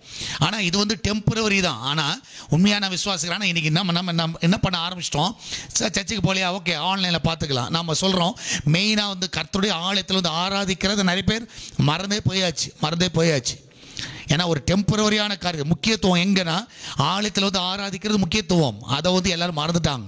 ஆனால் இது வந்து டெம்பரவரி தான். ஆனால் உண்மையான விசுவாசிகள் ஆனால் இன்றைக்கி நம்ம என்ன பண்ண ஆரம்பிச்சிட்டோம், சர்ச்சுக்கு போலியா, ஓகே ஆன்லைனில் பார்த்துக்கலாம். நம்ம சொல்கிறோம் மெயினாக வந்து கர்த்தருடைய ஆலயத்தில் வந்து ஆராதிக்கிறது நிறைய பேர் மறந்தே போயாச்சு. ஏன்னா ஒரு டெம்பரவரியான காரியம். முக்கியத்துவம் எங்கன்னா ஆலயத்தில் வந்து ஆராதிக்கிறது முக்கியத்துவம், அதை வந்து எல்லோரும் மறந்துட்டாங்க.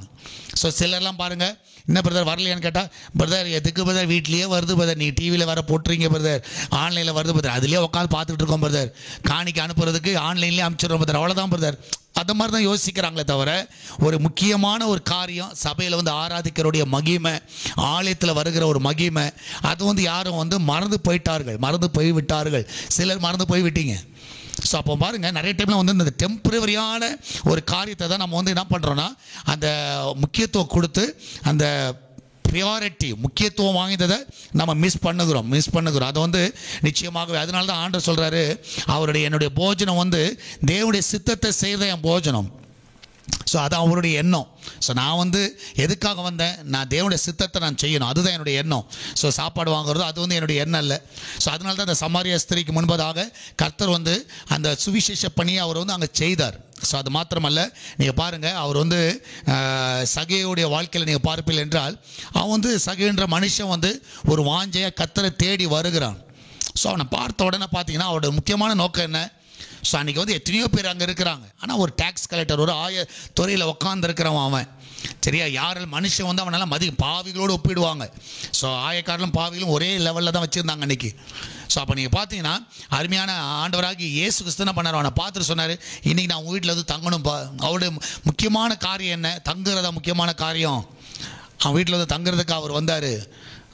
ஸோ சிலர்லாம் பாருங்கள், என்ன பிரதர் வரலையான்னு கேட்டால், பிரதர் எதுக்கு பிரதர், வீட்லேயே வருது பிரதர், நீங்கள் டிவியில் வர போட்டுறீங்க பிரதர், ஆன்லைனில் வருது பிரதர், அதுலேயே உட்காந்து பார்த்துட்டு இருக்கோம் பிரதர், காணிக்க அனுப்புறதுக்கு ஆன்லைன்லேயே அனுப்பிச்சிடுறோம் பிரதர், அவ்வளோதான் பிரதர். அது மாதிரி தான் யோசிக்கிறாங்களே தவிர ஒரு முக்கியமான ஒரு காரியம் சபையில் வந்து ஆராதிக்கிறோடைய மகிமை, ஆலயத்தில் வருகிற ஒரு மகிமை, அது வந்து யாரும் வந்து மறந்து போய்விட்டார்கள். சிலர் மறந்து போய்விட்டீங்க. ஸோ அப்போ பாருங்கள், நிறைய டைமில் வந்து இந்த டெம்பரவரியான ஒரு காரியத்தை தான் நம்ம வந்து என்ன பண்ணுறோன்னா அந்த முக்கியத்துவம் கொடுத்து அந்த ப்ரியாரிட்டி முக்கியத்துவம் வாய்ந்ததை நம்ம மிஸ் பண்ணுகிறோம். அதை வந்து நிச்சயமாகவே அதனால தான் ஆண்டவர் சொல்கிறாரு, என்னுடைய போஜனம் வந்து தேவனுடைய சித்தத்தை செய்த என் போஜனம். ஸோ அது அவருடைய எண்ணம். ஸோ நான் வந்து எதுக்காக வந்தேன், நான் தேவனுடைய சித்தத்தை நான் செய்யணும், அதுதான் என்னுடைய எண்ணம். ஸோ சாப்பாடு வாங்குறது அது வந்து என்னுடைய எண்ணம் இல்லை. ஸோ அதனால தான் அந்த சமாரிய ஸ்திரீக்கு முன்பதாக கர்த்தர் வந்து அந்த சுவிசேஷ பணியை அவர் வந்து அங்கே செய்தார். ஸோ அது மாத்திரமல்ல, நீங்கள் பாருங்கள், அவர் வந்து சகையுடைய வாழ்க்கையில் நீங்கள் பார்ப்பீர்கள் என்றால், அவன் வந்து சகைன்ற மனுஷன் வந்து ஒரு வாஞ்சையாக கர்த்தரை தேடி வருகிறான். ஸோ அவனை பார்த்த உடனே பார்த்தீங்கன்னா அவரோட முக்கியமான நோக்கம் என்ன, ஸோ அன்றைக்கி வந்து எத்தனையோ பேர் அங்கே இருக்கிறாங்க. ஆனால் ஒரு டேக்ஸ் கலெக்டர், ஒரு துறையில் உட்காந்துருக்கிறவன் அவன், சரியா, யாரும் மனுஷன் வந்து அவனால் பாவிகளோடு ஒப்பிடுவாங்க. ஸோ ஆயக்காரலும் பாவிகளும் ஒரே லெவலில் தான் வச்சுருந்தாங்க அன்றைக்கி. ஸோ அப்போ நீங்கள் பார்த்தீங்கன்னா அருமையான ஆண்டவராகி இயேசு கிறிஸ்து என்ன பண்ணார், அவனை பார்த்துட்டு சொன்னார், இன்றைக்கி நான் உங்கள் வீட்டில் வந்து தங்கணும்ப்பா. அவருடைய முக்கியமான காரியம் என்ன, தங்குறதா முக்கியமான காரியம். அவன் வீட்டில் வந்து தங்குறதுக்கு அவர் வந்தார்.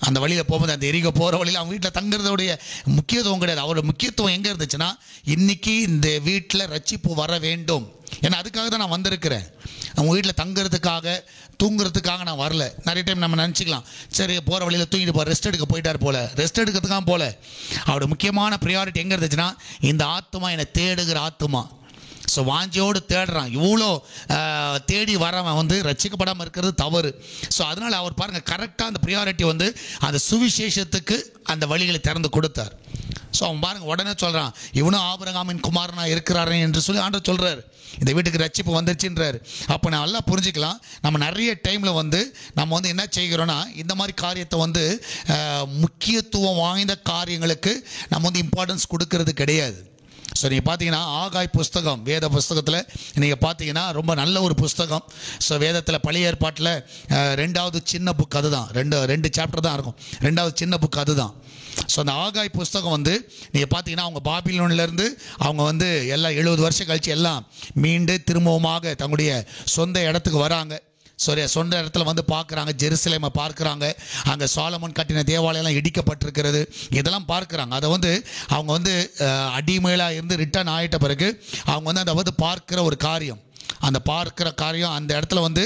அந்த வழியில் போகும்போது, அந்த எரிக போகிற வழியில் அவன் வீட்டில் தங்குறதோடைய முக்கியத்துவம் கிடையாது. அவரோட முக்கியத்துவம் எங்கே இருந்துச்சுன்னா, இன்றைக்கி இந்த வீட்டில் ரட்சிப்பு வர வேண்டும். ஏன்னா அதுக்காக தான் நான் வந்திருக்கிறேன். அவங்க வீட்டில் தங்குறதுக்காக தூங்குறதுக்காக நான் வரல. நிறைய டைம் நம்ம நினச்சிக்கலாம், சரி போகிற வழியில் தூங்கிட்டு போகிற ரெஸ்ட் எடுக்க போயிட்டார் போல, ரெஸ்ட் எடுக்கிறதுக்காக போல. அவரோட முக்கியமான ப்ரியாரிட்டி எங்கே இருந்துச்சுன்னா, இந்த ஆத்மா என்னை தேடுகிற ஆத்மா. ஸோ வாஞ்சியோடு தேடுறான். இவ்வளோ தேடி வரவன் வந்து ரட்சிக்கப்படாமல் இருக்கிறது தவறு. ஸோ அதனால் அவர் பாருங்கள், கரெக்டாக அந்த ப்ரியாரிட்டி வந்து அந்த சுவிசேஷத்துக்கு அந்த வழிகளை திறந்து கொடுத்தார். ஸோ அவன் பாருங்கள், உடனே சொல்கிறான், இவனும் ஆபிரகாமின் குமாரனாக இருக்கிறாரே என்று சொல்லி ஆண்டவர் சொல்கிறார். இந்த வீட்டுக்கு ரட்சிப்பு வந்துருச்சுன்றார். அப்போ நான் நல்லா புரிஞ்சுக்கலாம், நம்ம நிறைய டைமில் வந்து நம்ம வந்து என்ன செய்கிறோன்னா, இந்த மாதிரி காரியத்தை வந்து முக்கியத்துவம் வாய்ந்த காரியங்களுக்கு நம்ம வந்து இம்பார்ட்டன்ஸ் கொடுக்கறது கிடையாது. ஸோ நீங்கள் பார்த்தீங்கன்னா ஆகாய் புஸ்தகம், வேத புஸ்தகத்தில் நீங்கள் பார்த்தீங்கன்னா ரொம்ப நல்ல ஒரு புஸ்தகம். ஸோ வேதத்தில் பழைய ஏற்பாட்டில் ரெண்டாவது சின்ன புக் அதுதான், ரெண்டு சாப்டர் தான் இருக்கும், ரெண்டாவது சின்ன புக் அதுதான். ஸோ அந்த ஆகாய் புஸ்தகம் வந்து நீங்கள் பார்த்தீங்கன்னா அவங்க பாபிலோன்லேருந்து அவங்க வந்து எல்லாம் 70 வருஷம் கழித்து எல்லாம் மீண்டு திரும்பவுமாக தங்களுடைய சொந்த இடத்துக்கு வராங்க. சொந்த இடத்துல வந்து பார்க்குறாங்க, ஜெருசலேமை பார்க்குறாங்க, அங்கே சாலமோன் கட்டின தேவாலயம்லாம் இடிக்கப்பட்டிருக்கிறது, இதெல்லாம் பார்க்குறாங்க. அதை வந்து அவங்க வந்து அடிமையிலாக இருந்து ரிட்டர்ன் ஆகிட்ட பிறகு அவங்க வந்து அதை வந்து பார்க்குற ஒரு காரியம், அந்த பார்க்குற காரியம் அந்த இடத்துல வந்து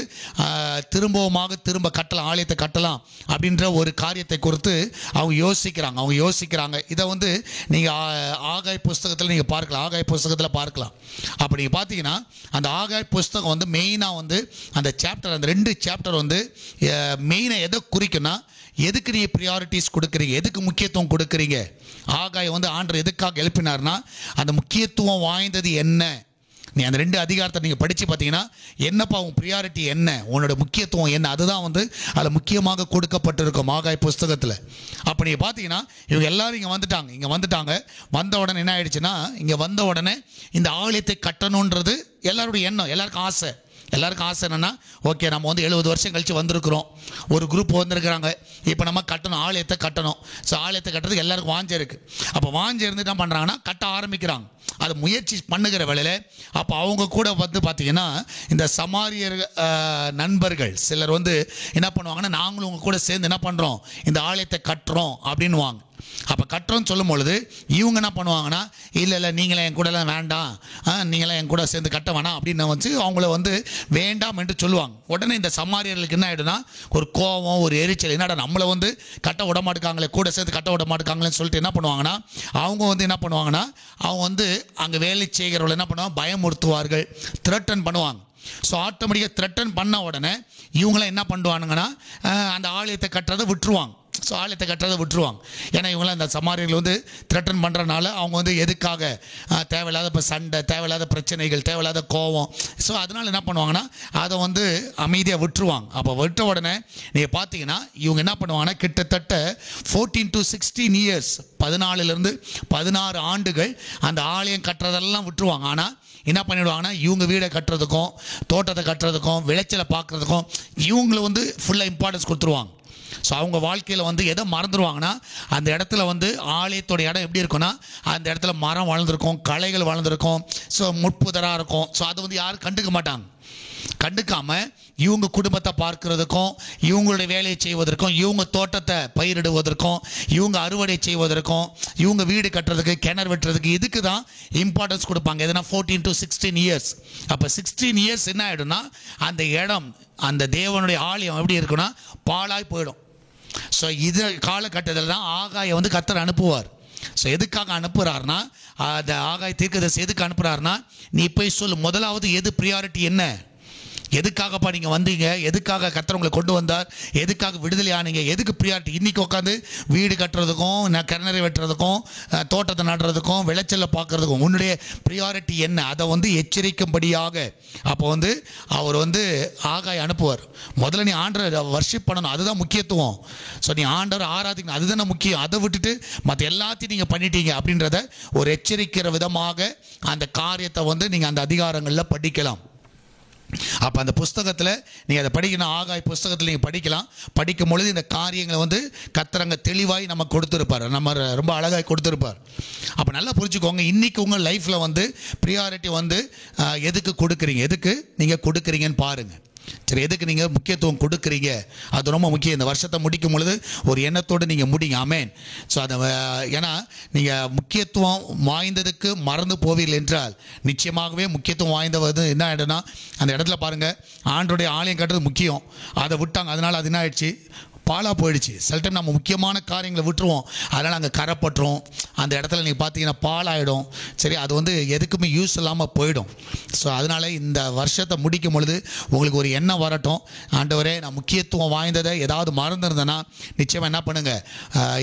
திரும்ப கட்டலாம், ஆலயத்தை கட்டலாம் அப்படின்ற ஒரு காரியத்தை குறித்து அவங்க யோசிக்கிறாங்க. இதை வந்து நீங்கள் ஆகாய் புஸ்தகத்தில் நீங்கள் பார்க்கலாம், ஆகாய் புஸ்தகத்தில் பார்க்கலாம். அப்படி நீங்கள் பார்த்தீங்கன்னா அந்த ஆகாய் புஸ்தகம் வந்து மெயினாக வந்து அந்த சாப்டர், அந்த 2 சாப்டர் வந்து மெயினாக எதை குறிக்குன்னா, எதுக்கு நீங்கள் ப்ரியாரிட்டிஸ் கொடுக்குறீங்க, எதுக்கு முக்கியத்துவம் கொடுக்குறீங்க. ஆகாய் வந்து ஆண்டவர் எதுக்காக எழுப்பினார்னா, அந்த முக்கியத்துவம் வாய்ந்தது என்ன. நீ அந்த 2 அதிகாரத்தை நீங்கள் படித்து பார்த்தீங்கன்னா, என்னப்பா உன் ப்ரியாரிட்டி என்ன, உன்னோட முக்கியத்துவம் என்ன, அதுதான் வந்து அதில் முக்கியமாக கொடுக்கப்பட்டிருக்கும் ஆகாய் புஸ்தகத்தில். அப்போ நீங்கள் பார்த்தீங்கன்னா இவங்க எல்லோரும் இங்கே வந்துட்டாங்க. வந்த உடனே என்ன ஆயிடுச்சுன்னா, இங்கே வந்த உடனே இந்த ஆலயத்தை கட்டணுன்றது எல்லாருடைய எண்ணம், எல்லாருக்கும் ஆசை என்னென்னா, ஓகே நம்ம வந்து 70 வருஷம் கழித்து வந்திருக்கிறோம், ஒரு குரூப் வந்திருக்கிறாங்க, இப்போ நம்ம கட்டணும், ஆலயத்தை கட்டணும். ஸோ ஆலயத்தை கட்டுறதுக்கு எல்லாருக்கும் வாஞ்சை இருக்குது. அப்போ வாஞ்சை இருந்து என்ன பண்ணுறாங்கன்னா, கட்ட ஆரம்பிக்கிறாங்க. அது முயற்சி பண்ணுகிற வேளையில் அப்போ அவங்க கூட வந்து பார்த்திங்கன்னா இந்த சமாரியர் நண்பர்கள் சிலர் வந்து என்ன பண்ணுவாங்கன்னா, நாங்களும் உங்கள் கூட சேர்ந்து என்ன பண்ணுறோம், இந்த ஆலயத்தை கட்டுறோம் அப்படின்வாங்க. அப்போ கட்டுறோன்னு சொல்லும் பொழுது இவங்க என்ன பண்ணுவாங்கன்னா, இல்லை நீங்களே என் கூடலாம் வேண்டாம், நீங்களாம் என் கூட சேர்ந்து கட்ட வேணாம் அப்படின்னு வச்சு அவங்கள வந்து வேண்டாம் என்று சொல்லுவாங்க. உடனே இந்த சமாரியர்களுக்கு என்ன ஆகிடும்னா, ஒரு கோபம், ஒரு எரிச்சல், என்னடா நம்மளை வந்து கட்ட விட மாட்டுக்காங்களே, கூட சேர்ந்து கட்ட விட மாட்டுக்காங்களேன்னு சொல்லிட்டு என்ன பண்ணுவாங்கன்னா, அவங்க வந்து என்ன பண்ணுவாங்கன்னா, அவங்க வந்து அங்கே வேலை செய்கிறவர்கள் என்ன பண்ணுவாங்க, பயமுறுத்துவார்கள், த்ரெட்டன் பண்ணுவாங்க. ஸோ ஆட்டோமேட்டிக்காக த்ரெட்டன் பண்ண உடனே இவங்களாம் என்ன பண்ணுவானுங்கன்னா, அந்த ஆலயத்தை கட்டுறதை விட்டுருவாங்க. ஸோ ஆலயத்தை கட்டுறதை விட்டுருவாங்க. ஏன்னா இவங்களாம் இந்த சமாரியர்கள் வந்து த்ரெட்டன் பண்ணுறனால அவங்க வந்து எதுக்காக தேவையில்லாத இப்போ சண்டை, தேவையில்லாத பிரச்சனைகள், தேவையில்லாத கோபம், ஸோ அதனால் என்ன பண்ணுவாங்கன்னா அதை வந்து அமைதியாக விட்டுருவாங்க. அப்போ விட்ட உடனே நீங்கள் பார்த்தீங்கன்னா இவங்க என்ன பண்ணுவாங்கன்னா, கிட்டத்தட்ட 14 to 16 இயர்ஸ், 14 16 ஆண்டுகள் அந்த ஆலயம் கட்டுறதெல்லாம் விட்டுருவாங்க. ஆனால் என்ன பண்ணிவிடுவாங்கன்னா, இவங்க வீடை கட்டுறதுக்கும், தோட்டத்தை கட்டுறதுக்கும், விளைச்சலை பார்க்குறதுக்கும் இவங்களை வந்து ஃபுல்லாக இம்பார்ட்டன்ஸ் கொடுத்துருவாங்க. ஸோ அவங்க வாழ்க்கையில் வந்து எதை மறந்துடுவாங்கன்னா, அந்த இடத்துல வந்து ஆலயத்தோட இடம் எப்படி இருக்குன்னா, அந்த இடத்துல மரம் வளர்ந்துருக்கும், களைகள் வளர்ந்துருக்கும், ஸோ முட்புதராக இருக்கும். ஸோ அதை வந்து யாரும் கண்டுக்க மாட்டாங்க. கண்டுக்காமல் இவங்க குடும்பத்தை பார்க்கிறதுக்கும், இவங்களுடைய வேலையை செய்வதற்கும், இவங்க தோட்டத்தை பயிரிடுவதற்கும், இவங்க அறுவடை செய்வதற்கும், இவங்க வீடு கட்டுறதுக்கு, கிணறு வெட்டுறதுக்கு, இதுக்கு தான் இம்பார்ட்டன்ஸ் கொடுப்பாங்க. எதுனா 14 to 16 இயர்ஸ். அப்போ 16 இயர்ஸ் என்ன ஆகிடும்னா, அந்த இடம், அந்த தேவனுடைய ஆலயம் எப்படி இருக்குன்னா பாழாய் போயிடும். ஸோ இது காலகட்டத்தில் தான் ஆகாயை வந்து கர்த்தர் அனுப்புவார். ஸோ எதுக்காக அனுப்புகிறாருன்னா, அந்த ஆகாய தீர்க்கதரிசி எதுக்கு அனுப்புகிறாருன்னா, நீ போய் சொல்லு, முதலாவது எது ப்ரியாரிட்டி, என்ன, எதுக்காகப்பா நீங்கள் வந்தீங்க, எதுக்காக கர்த்தர் உங்களை கொண்டு வந்தார், எதுக்காக விடுதலை ஆனீங்க, எதுக்கு ப்ரியாரிட்டி. இன்றைக்கி உட்காந்து வீடு கட்டுறதுக்கும், கிணறு வெட்டுறதுக்கும், தோட்டத்தை நடுறதுக்கும், விளைச்சலை பார்க்குறதுக்கும் உன்னுடைய ப்ரியாரிட்டி என்ன, அதை வந்து எச்சரிக்கும்படியாக அப்போ வந்து அவர் வந்து ஆகாய் அனுப்புவார். முதல்ல நீ ஆண்டரை வர்ஷிப் பண்ணணும், அதுதான் முக்கியத்துவம். ஸோ நீ ஆண்டரை ஆராதிக்கணும், அதுதானே முக்கியம். அதை விட்டுட்டு மற்ற எல்லாத்தையும் நீங்கள் பண்ணிட்டீங்க அப்படின்றத ஒரு எச்சரிக்கிற விதமாக அந்த காரியத்தை வந்து நீங்கள் அந்த அதிகாரங்களில் படிக்கலாம். அப்போ அந்த புஸ்தகத்தில் நீங்கள் அதை படிக்கணும், ஆகாய் புஸ்தகத்தில் நீங்கள் படிக்கலாம். படிக்கும் பொழுது இந்த காரியங்களை வந்து கர்த்தர் தெளிவாய் நம்ம கொடுத்துருப்பார், நம்ம ரொம்ப அழகாக கொடுத்துருப்பார். அப்போ நல்லா புரிஞ்சுக்கோங்க, இன்றைக்கி உங்கள் லைஃப்பில் வந்து ப்ரியாரிட்டி வந்து எதுக்கு கொடுக்குறீங்க, எதுக்கு நீங்கள் கொடுக்குறீங்கன்னு பாருங்கள். சரி, எதுக்கு நீங்கள் முக்கியத்துவம் கொடுக்குறீங்க, அது ரொம்ப முக்கியம். இந்த வருஷத்தை முடிக்கும் பொழுது ஒரு எண்ணத்தோடு நீங்கள் முடிங்க. ஆமேன். ஸோ அதை ஏன்னா நீங்கள் முக்கியத்துவம் வாய்ந்ததுக்கு மறந்து போவீர்கள் என்றால் நிச்சயமாகவே முக்கியத்துவம் வாய்ந்தது என்ன ஆகிடும்னா, அந்த இடத்துல பாருங்கள், ஆண்டோடைய ஆலயம் கட்டுறது முக்கியம், அதை விட்டாங்க. அதனால் அது என்ன ஆயிடுச்சு, பாலாக போயிடுச்சு. சில டைம் நம்ம முக்கியமான காரியங்களை விட்டுருவோம், அதனால் அங்கே கரைப்பட்டுரும், அந்த இடத்துல நீங்கள் பார்த்தீங்கன்னா பாலாயிடும். சரி, அது வந்து எதுக்குமே யூஸ் இல்லாமல் போயிடும். ஸோ அதனால் இந்த வருஷத்தை முடிக்கும் பொழுது உங்களுக்கு ஒரு எண்ணம் வரட்டும், ஆண்டவரே நான் முக்கியத்துவம் வாய்ந்ததை ஏதாவது மறந்துருந்தேன்னா நிச்சயமாக என்ன பண்ணுங்கள்,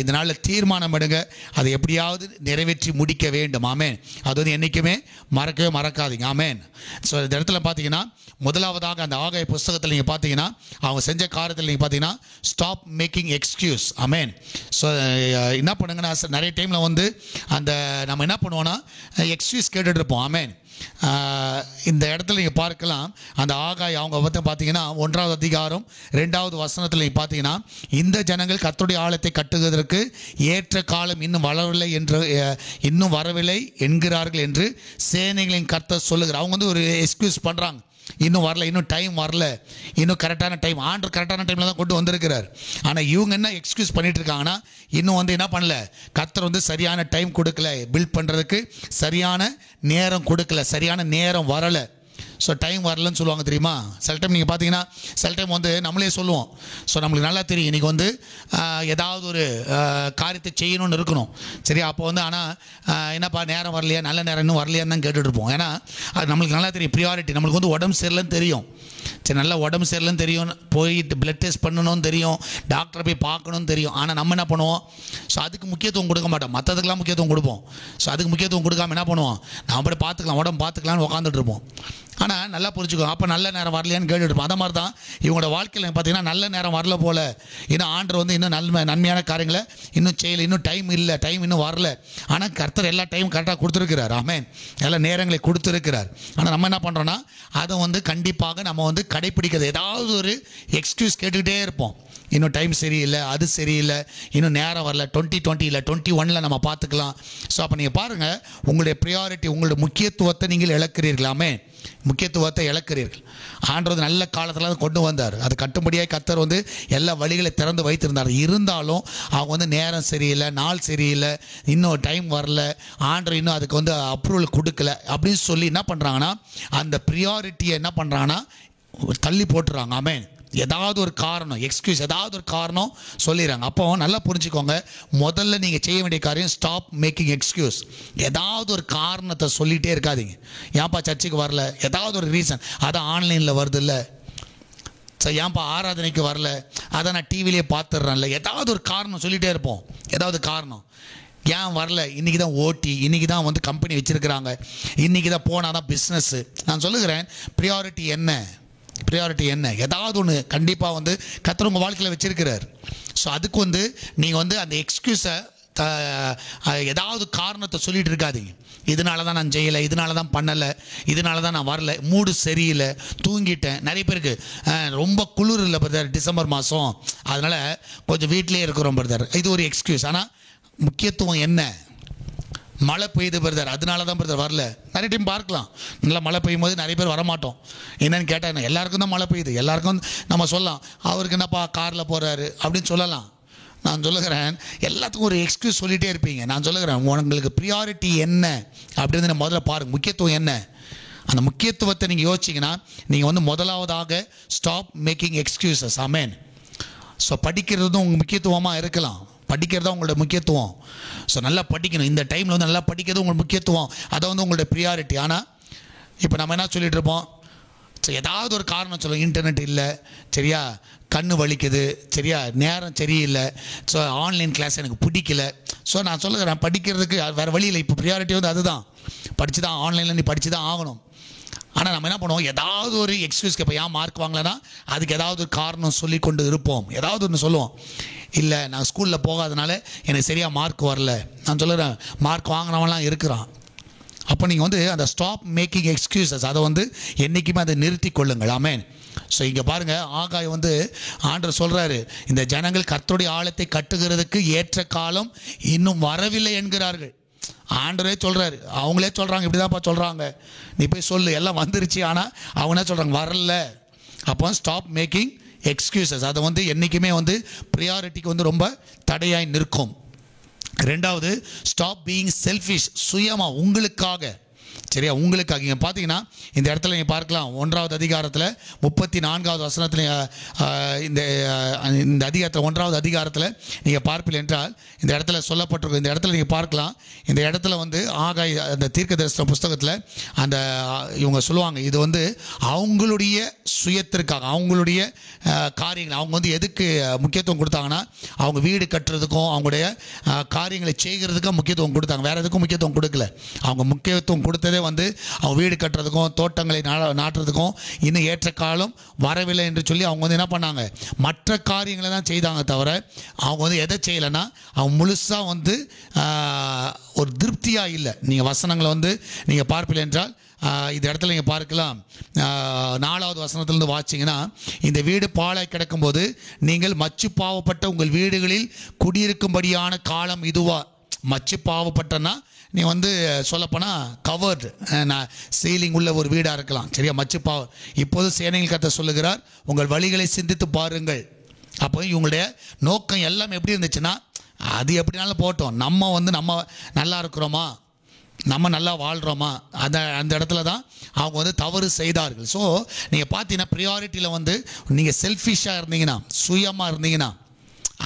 இந்த நாளில் தீர்மானம் எடுங்க, அதை எப்படியாவது நிறைவேற்றி முடிக்க வேண்டும். ஆமேன். அது வந்து என்றைக்குமே மறக்கவே மறக்காதீங்க. ஆமேன். ஸோ இந்த இடத்துல பார்த்தீங்கன்னா முதலாவதாக அந்த ஆகாய புஸ்தகத்தில் நீங்கள் பார்த்தீங்கன்னா அவங்க செஞ்ச காரியத்தில் நீங்கள் பார்த்தீங்கன்னா ஸ்டாப் மேக்கிங் எக்ஸ்கியூஸ். ஆமேன். ஸோ என்ன பண்ணுங்கன்னா, நிறைய டைமில் வந்து அந்த நம்ம என்ன பண்ணுவோன்னா எக்ஸ்கியூஸ் கேட்டுட்டு இருப்போம். ஆமேன். இந்த இடத்துல நீங்கள் பார்க்கலாம், அந்த ஆகாய் அவங்க பற்றி பார்த்தீங்கன்னா 1வது அதிகாரம் 2வது வசனத்தில் நீங்கள் பார்த்தீங்கன்னா, இந்த ஜனங்கள் கர்த்தருடைய ஆலயத்தை கட்டுவதற்கு ஏற்ற காலம் இன்னும் வரவில்லை என்கிறார்கள் என்று சேனைகளின் கர்த்தர் சொல்லுகிறார். அவங்க வந்து ஒரு எக்ஸ்கியூஸ் பண்ணுறாங்க, இன்னும் வரல, இன்னும் டைம் வரல, இன்னும் கரெக்டான டைம், ஆண்டவர் கரெக்டான டைமில் தான் கொண்டு வந்திருக்கிறார். ஆனால் இவங்க என்ன எக்ஸ்கியூஸ் பண்ணிட்டு இருக்காங்கன்னா, இன்னும் வந்து என்ன பண்ணல, கர்த்தர் வந்து சரியான டைம் கொடுக்கல, பில்ட் பண்ணுறதுக்கு சரியான நேரம் கொடுக்கல, சரியான நேரம் வரலை. ஸோ டைம் வரலன்னு சொல்லுவாங்க தெரியுமா. சில டைம் நீங்கள் பார்த்தீங்கன்னா, சில டைம் வந்து நம்மளே சொல்லுவோம். ஸோ நம்மளுக்கு நல்லா தெரியும் இன்றைக்கி வந்து ஏதாவது ஒரு காரியத்தை செய்யணும்னு இருக்கணும். சரி, அப்போ வந்து ஆனால் என்னப்பா நேரம் வரலையா, நல்ல நேரம் இன்னும் வரலையான்னு தான் கேட்டுட்ருப்போம். ஏன்னா அது நம்மளுக்கு நல்லா தெரியும் ப்ரியாரிட்டி. நம்மளுக்கு வந்து உடம்பு சரியில்லைன்னு தெரியும். சரி, நல்லா உடம்பு சரியில்லைன்னு தெரியும், போயிட்டு பிளட் டெஸ்ட் பண்ணணும்னு தெரியும், டாக்டரை போய் பார்க்கணும்னு தெரியும். ஆனால் நம்ம என்ன பண்ணுவோம், ஸோ அதுக்கு முக்கியத்துவம் கொடுக்க மாட்டோம், மற்றதுக்கெல்லாம் முக்கியத்துவம் கொடுப்போம். ஸோ அதுக்கு முக்கியத்துவம் கொடுக்காம என்ன பண்ணுவோம், நம்ம போய் பார்த்துக்கலாம், உடம்பு பார்த்துக்கலான்னு உட்காந்துட்டு இருப்போம். ஆனால் நல்லா புரிஞ்சுக்கோ, அப்போ நல்ல நேரம் வரலையான்னு கேட்டுட்டு இருப்போம். அதை மாதிரி தான் இவங்களோட வாழ்க்கையில் பார்த்தீங்கன்னா நல்ல நேரம் வரல போல், இன்னும் ஆண்டவர் வந்து இன்னும் நன்மையான காரியங்களை இன்னும் செய்யலை, இன்னும் டைம் இல்லை, டைம் இன்னும் வரல. ஆனால் கர்த்தர் எல்லா டைமும் கரெக்டாக கொடுத்துருக்கிறார். ஆமேன். எல்லா நேரங்களை கொடுத்துருக்கிறார். ஆனால் நம்ம என்ன பண்ணுறோன்னா, அதை வந்து கண்டிப்பாக நம்ம வந்து கடைப்பிடிக்கிறது, ஏதாவது ஒரு எக்ஸ்கியூஸ் கேட்டுக்கிட்டே இருப்போம். இன்னும் டைம் சரியில்லை, அது சரியில்லை, இன்னும் நேரம் வரல, 2020 இல்லை 21 நம்ம பார்த்துக்கலாம். ஸோ அப்போ நீங்கள் பாருங்கள், உங்களுடைய ப்ரியாரிட்டி, உங்களுடைய முக்கியத்துவத்தை நீங்கள் இழக்கிறீர்களாமே. முக்கியத்துவத்தை இழக்கிறீர்கள். ஆண்டவர் நல்ல காலத்தில் தான் கொண்டு வந்தார். அது கட்டும்படியாக கர்த்தர் எல்லா வழிகளை திறந்து வைத்திருந்தார். இருந்தாலும் அவங்க நேரம் சரியில்லை, நாள் சரியில்லை, இன்னும் டைம் வரல, ஆண்டவர் இன்னும் அதுக்கு அப்ரூவல் கொடுக்கல அப்படின்னு சொல்லி என்ன பண்ணுறாங்கன்னா அந்த ப்ரியாரிட்டியை என்ன பண்ணுறாங்கன்னா தள்ளி போட்டுறாங்க. ஆமென். ஏதாவது ஒரு காரணம், எக்ஸ்கியூஸ், ஏதாவது ஒரு காரணம் சொல்லிடுறாங்க. அப்போ நல்லா புரிஞ்சுக்கோங்க, முதல்ல நீங்கள் செய்ய வேண்டிய காரியம் ஸ்டாப் மேக்கிங் எக்ஸ்கியூஸ். ஏதாவது ஒரு காரணத்தை சொல்லிகிட்டே இருக்காதீங்க. ஏன்ப்பா சர்ச்சுக்கு வரல, ஏதாவது ஒரு ரீசன், அதான் ஆன்லைனில் வருது இல்லை, சரி ஏன்ப்பா ஆராதனைக்கு வரல, அதை நான் டிவிலேயே பார்த்துட்றேன்ல, ஏதாவது ஒரு காரணம் சொல்லிகிட்டே இருப்போம். ஏதாவது காரணம், ஏன் வரல, இன்றைக்கி தான் ஓட்டி, இன்றைக்கி தான் கம்பெனி வச்சுருக்கிறாங்க, இன்றைக்கி தான் போனால் தான் பிஸ்னஸ்ஸு. நான் சொல்லுகிறேன், ப்ரியாரிட்டி என்ன, ப்ரியாரிட்டி என்ன? ஏதாவது ஒன்று கண்டிப்பாக கர்த்தர் உங்கள் வாழ்க்கையில் வச்சுருக்கிறார். ஸோ அதுக்கு நீங்கள் அந்த எக்ஸ்கியூஸை ஏதாவது காரணத்தை சொல்லிகிட்டு இருக்காதீங்க. இதனால தான் நான் செய்யலை, இதனால தான் பண்ணலை, இதனால தான் நான் வரல, மூடு சரியில்லை, தூங்கிட்டேன். நிறைய பேருக்கு ரொம்ப குளிர் இல்லை பிரதர், டிசம்பர் மாதம், அதனால் கொஞ்சம் வீட்டிலே இருக்கிறோம் பிரதர், இது ஒரு எக்ஸ்கியூஸ். ஆனால் முக்கியத்துவம் என்ன? மழை பெய்யுது பிரதர், அதனால தான் பிரதர் வரல. நிறைய டைம் பார்க்கலாம், நல்லா மழை பெய்யும் போது நிறைய பேர் வரமாட்டோம். என்னென்னு கேட்டால் என்ன, எல்லாருக்கும் தான் மழை பெய்யுது, எல்லாருக்கும் நம்ம சொல்லலாம், அவருக்கு என்னப்பா காரில் போகிறாரு அப்படின்னு சொல்லலாம். நான் சொல்லுகிறேன், எல்லாத்துக்கும் ஒரு எக்ஸ்கியூஸ் சொல்லிகிட்டே இருப்பீங்க. நான் சொல்லுகிறேன், உங்களுக்கு ப்ரியாரிட்டி என்ன அப்படின்னு நான் முதல்ல பாருங்கள். முக்கியத்துவம் என்ன? அந்த முக்கியத்துவத்தை நீங்கள் யோசிச்சிங்கன்னா நீங்கள் முதலாவதாக ஸ்டாப் மேக்கிங் எக்ஸ்கியூசஸ். ஆமென். ஸோ படிக்கிறதும் உங்கள் முக்கியத்துவமாக இருக்கலாம், படிக்கிறது தான் உங்களோட முக்கியத்துவம். ஸோ நல்லா படிக்கணும், இந்த டைமில் நல்லா படிக்கிறது உங்களுக்கு முக்கியத்துவம், அதை உங்களோட ப்ரியாரிட்டி. ஆனால் இப்போ நம்ம என்ன சொல்லிகிட்டு இருப்போம், ஸோ ஏதாவது ஒரு காரணம் சொல்லுவோம், இன்டர்நெட் இல்லை, சரியா, கண்ணு வலிக்குது, சரியா, நேரம் சரியில்லை, ஸோ ஆன்லைன் கிளாஸ் எனக்கு பிடிக்கல. ஸோ நான் சொல்லுகிறேன், படிக்கிறதுக்கு வேறு வழி இல்லை. இப்போ ப்ரியாரிட்டி அதுதான், படித்து தான், ஆன்லைனில் நீ படித்து தான் ஆகணும். ஆனால் நம்ம என்ன பண்ணுவோம், ஏதாவது ஒரு எக்ஸ்கியூஸ் கேட்போம். ஏன் மார்க் வாங்கலைன்னா அதுக்கு ஏதாவது ஒரு காரணம் சொல்லி கொண்டு இருப்போம். ஏதாவது ஒன்று சொல்லுவோம், இல்லை நான் ஸ்கூலில் போகாதனால எனக்கு சரியாக மார்க் வரல. நான் சொல்லுறேன், மார்க் வாங்கினவன்லாம் இருக்கிறான். அப்போ நீங்கள் அந்த ஸ்டாப் மேக்கிங் எக்ஸ்கியூசஸ், அதை என்றைக்குமே அதை நிறுத்தி கொள்ளுங்கள். ஆமென். ஸோ இங்கே பாருங்கள், ஆகாய் ஆண்டவர் சொல்கிறாரு, இந்த ஜனங்கள் கர்த்தருடைய ஆலயத்தை கட்டுகிறதுக்கு ஏற்ற காலம் இன்னும் வரவில்லை என்கிறார்கள். ஆண்டவரே சொல்கிறாரு, அவங்களே சொல்கிறாங்க, இப்படி தான்ப்பா சொல்கிறாங்க, நீ போய் சொல்லு எல்லாம் வந்துருச்சு, ஆனால் அவங்க என்ன சொல்கிறாங்க, வரல. அப்போ ஸ்டாப் மேக்கிங் எக்ஸ்கியூசஸ், அதை என்றைக்குமே ப்ரியாரிட்டிக்கு ரொம்ப தடையாய் நிற்கும். ரெண்டாவது, ஸ்டாப் பீயிங் செல்ஃபிஷ், சுயமாக உங்களுக்காக, சரியா, உங்களுக்காக. இங்கே பார்த்தீங்கன்னா இந்த இடத்துல நீங்கள் பார்க்கலாம், 1வது அதிகாரத்தில் 34வது வசனத்தில், இந்த அதிகாரத்தில் 1வது அதிகாரத்தில் நீங்கள் பார்ப்பீர்கள் என்றால் இந்த இடத்துல சொல்லப்பட்டிருக்கும். இந்த இடத்துல நீங்கள் பார்க்கலாம், இந்த இடத்துல ஆகாய் அந்த தீர்க்கதரிசன புஸ்தகத்தில் அந்த இவங்க சொல்லுவாங்க, இது அவங்களுடைய சுயத்திற்காக, அவங்களுடைய காரியங்கள், அவங்க எதுக்கு முக்கியத்துவம் கொடுத்தாங்கன்னா, அவங்க வீடு கட்டுறதுக்கும் அவங்களுடைய காரியங்களை செய்கிறதுக்கும் முக்கியத்துவம் கொடுத்தாங்க, வேறு எதுக்கும் முக்கியத்துவம் கொடுக்கல. அவங்க முக்கியத்துவம் கொடுத்ததே அவங்க வீடு கட்டுறதுக்கும் தோட்டங்களை நாட்டுறதுக்கும் இன்னும் ஏற்ற காலம் வரவில்லை என்று சொல்லி அவங்க என்ன பண்ணாங்க, மற்ற காரியங்களை தான் செய்தாங்க தவிர அவங்க எதை செய்யலைன்னா அவங்க முழுசாக ஒரு திருப்தியாக இல்லை. நீங்கள் வசனங்களை நீங்கள் பார்ப்பீர்கள் என்றால் இந்த இடத்துல நீங்கள் பார்க்கலாம், 4வது வசனத்திலிருந்து வாசிங்கன்னா, இந்த வீடு பாழாய் கிடக்கும்போது நீங்கள் மச்சு பாவப்பட்ட உங்கள் வீடுகளில் குடியிருக்கும்படியான காலம் இதுவா. மச்சு பாவப்பட்டன்னா நீ சொல்லப்போனால் கவர்டு சீலிங் உள்ள ஒரு வீடாக இருக்கலாம், சரியா, மச்சு பாவம். இப்போது சேனைகள் கர்த்தர் சொல்லுகிறார், உங்கள் வழிகளை சிந்தித்து பாருங்கள். அப்போ இவங்களுடைய நோக்கம் எல்லாம் எப்படி இருந்துச்சுன்னா, அது எப்படினாலும் போட்டோம், நம்ம நம்ம நல்லா இருக்கிறோமா, நம்ம நல்லா வாழ்கிறோமா, அந்த இடத்துல தான் அவங்க தவறு செய்தார்கள். ஸோ நீங்கள் பார்த்தீங்கன்னா ப்ரியாரிட்டியில் நீங்கள் செல்ஃபிஷாக இருந்தீங்கன்னா, சுயமாக இருந்தீங்கன்னா,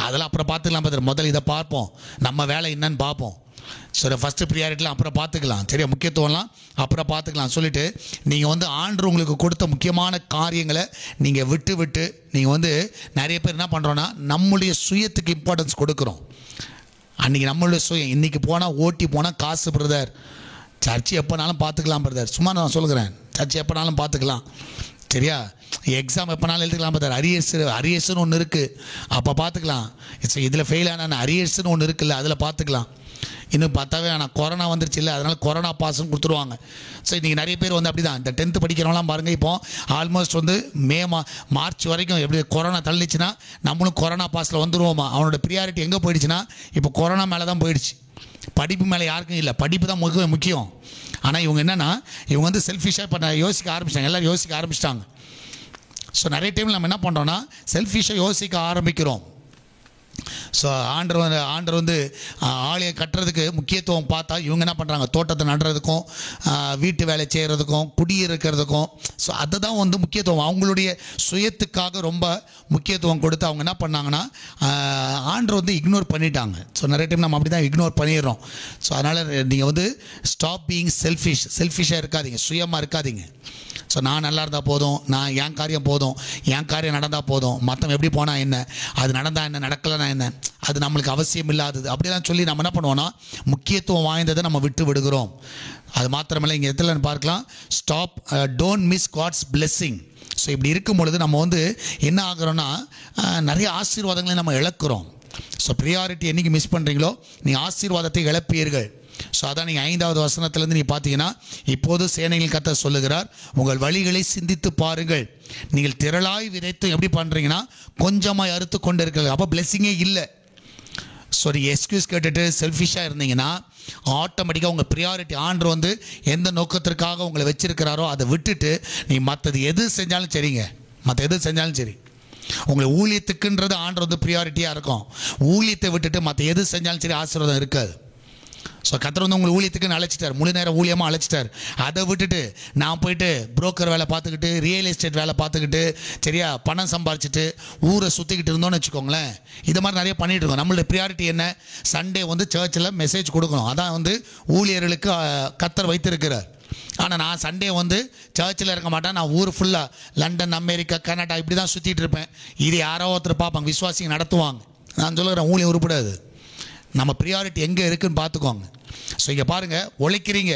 அதெல்லாம் அப்புறம் பார்த்துக்கலாம் பார்த்து, முதல்ல இதை பார்ப்போம், நம்ம வேலை என்னன்னு பார்ப்போம். சரி, ஃபஸ்ட்டு ப்ரியாரிட்டிலாம் அப்புறம் பார்த்துக்கலாம், சரியா, முக்கியத்துவம்லாம் அப்புறம் பார்த்துக்கலாம் சொல்லிவிட்டு நீங்கள் ஆண்டவர் உங்களுக்கு கொடுத்த முக்கியமான காரியங்களை நீங்கள் விட்டு நீங்கள் நிறைய பேர் என்ன பண்ணுறோன்னா, நம்முடைய சுயத்துக்கு இம்பார்ட்டன்ஸ் கொடுக்குறோம். அன்றைக்கி நம்மளுடைய சுயம், இன்றைக்கி போனால் ஓட்டி போனால் காசு பிரதர், சர்ச்சு எப்போனாலும் பார்த்துக்கலாம் பிரதர், சும்மா நான் சொல்லுகிறேன், சர்ச்சு எப்போனாலும் பார்த்துக்கலாம், சரியா, எக்ஸாம் எப்போனாலும் எழுதிக்கலாம் பிரதர், அரியர்ஸ்னு ஒன்று இருக்குது, அப்போ பார்த்துக்கலாம், இதில் ஃபெயில் ஆனால் அரியர்ஸ்னு ஒன்று இருக்குல்ல, அதில் பார்த்துக்கலாம். இன்னும் பார்த்தாவே ஆனால் கொரோனா வந்துருச்சு இல்லை, அதனால் கொரோனா பாஸ்ன்னு கொடுத்துருவாங்க. ஸோ இன்றைக்கி நிறைய பேர் அப்படி தான், இந்த 10th படிக்கிறவங்களாம் பாருங்கள், இப்போ ஆல்மோஸ்ட் மார்ச் வரைக்கும் எப்படி கொரோனா தள்ளிச்சுன்னா நம்மளும் கொரோனா பாஸில் வந்துடுவோமா. அவனோட ப்ரியாரிட்டி எங்கே போயிடுச்சுன்னா இப்போ கொரோனா மேலே தான் போயிடுச்சு, படிப்பு மேலே யாருக்கும் இல்லை, படிப்பு தான் முக்கியம். ஆனால் இவங்க என்னென்னா இவங்க வந்து செல்ஃபிஷாக இப்போ யோசிக்க ஆரம்பிச்சிட்டாங்க, எல்லோரும் யோசிக்க ஆரம்பிச்சிட்டாங்க. ஸோ நிறைய டைமில் நம்ம என்ன பண்ணுறோன்னா செல்ஃபிஷாக யோசிக்க ஆரம்பிக்கிறோம். ஸோ ஆண்டவர் வந்து ஆலயம் கட்டுறதுக்கு முக்கியத்துவம் பார்த்தா இவங்க என்ன பண்ணுறாங்க, தோட்டத்தை நடுறதுக்கும் வீட்டு வேலை செய்கிறதுக்கும் குடியிருக்கிறதுக்கும், ஸோ அதை தான் வந்து முக்கியத்துவம், அவங்களுடைய சுயத்துக்காக ரொம்ப முக்கியத்துவம் கொடுத்து அவங்க என்ன பண்ணாங்கன்னா ஆண்டவர் வந்து இக்னோர் பண்ணிட்டாங்க. ஸோ நிறைய டைம் நம்ம அப்படி தான் இக்னோர் பண்ணிடுறோம். ஸோ அதனால் நீங்கள் வந்து ஸ்டாப் பீயிங் செல்ஃபிஷாக இருக்காதீங்க, சுயமாக இருக்காதீங்க. ஸோ நான் நல்லா இருந்தால் போதும், நான் என் காரியம் போதும், என் காரியம் நடந்தால் போதும், மற்றவங்க எப்படி போனால் என்ன, அது நடந்தால் என்ன நடக்கலைன்னா என்ன, அது நம்மளுக்கு அவசியம் இல்லாதது அப்படிலாம் சொல்லி நம்ம என்ன பண்ணுவோன்னா முக்கியத்துவம் வாய்ந்ததை நம்ம விட்டு விடுகிறோம். அது மாத்திரமில்லை, இங்கே இடத்துல பார்க்கலாம், stop don't miss God's blessing. So இப்படி இருக்கும் பொழுது நம்ம வந்து என்ன ஆகிறோன்னா நிறைய ஆசீர்வாதங்களை நம்ம இழக்கிறோம். ஸோ ப்ரியாரிட்டி என்றைக்கு மிஸ் பண்ணுறீங்களோ நீங்கள் ஆசீர்வாதத்தை இழப்பீர்கள். ஸோ அதான் நீங்கள் 5வது வசனத்திலேருந்து நீங்கள் பார்த்தீங்கன்னா, இப்போது சேனைகள் கர்த்தர் சொல்லுகிறார், உங்கள் வழிகளை சிந்தித்து பாருங்கள், நீங்கள் திரளாய் விதைத்து எப்படி பண்ணுறீங்கன்னா கொஞ்சமாக அறுத்து கொண்டு இருக்கிறது. அப்போ பிளெஸ்ஸிங்கே இல்லை. ஸோ நீங்கள் எக்ஸ்கியூஸ் கேட்டுட்டு செல்ஃபிஷாக இருந்தீங்கன்னா ஆட்டோமேட்டிக்காக உங்கள் ப்ரியாரிட்டி ஆண்டவர் வந்து எந்த நோக்கத்திற்காக உங்களை வச்சிருக்கிறாரோ அதை விட்டுட்டு நீங்கள் மற்றது எது செஞ்சாலும் சரிங்க, மற்ற எது செஞ்சாலும் சரி, உங்களை ஊழியத்துக்குன்றது ஆண்டவர் வந்து ப்ரியாரிட்டியாக இருக்கும். ஊழியத்தை விட்டுட்டு மற்ற எது செஞ்சாலும் சரி ஆசீர்வாதம் இருக்காது. ஸோ கர்த்தர் வந்து உங்களை ஊழியத்துக்குன்னு அழைச்சிட்டார், முழு நேரம் ஊழியமாக அழைச்சிட்டார். அதை விட்டுட்டு நான் போயிட்டு புரோக்கர் வேலை பார்த்துக்கிட்டு ரியல் எஸ்டேட் வேலை பார்த்துக்கிட்டு சரியா பணம் சம்பாரிச்சிட்டு ஊரை சுற்றிக்கிட்டு இருந்தோன்னு வச்சுக்கோங்களேன், இது மாதிரி நிறைய பண்ணிகிட்டு இருக்கோம். நம்மளுடைய ப்ரியாரிட்டி என்ன, சண்டே வந்து சர்ச்சில் மெசேஜ் கொடுக்கணும், அதான் வந்து ஊழியர்களுக்கு கர்த்தர் வைத்திருக்கிறார். ஆனால் நான் சண்டே வந்து சர்ச்சில் இருக்க மாட்டேன், நான் ஊர் ஃபுல்லாக லண்டன் அமெரிக்கா கனடா இப்படி தான் சுற்றிட்டு இருப்பேன். இது யாரோ ஒருத்தர் பார்ப்பாங்க, விசுவாசிங்க நடத்துவாங்க. நான் சொல்லுகிறேன் ஊழியம் உருப்படாது. நம்ம ப்ரியாரிட்டி எங்கே இருக்குதுன்னு பார்த்துக்கோங்க. ஸோ இங்கே பாருங்கள், உழைக்கிறீங்க,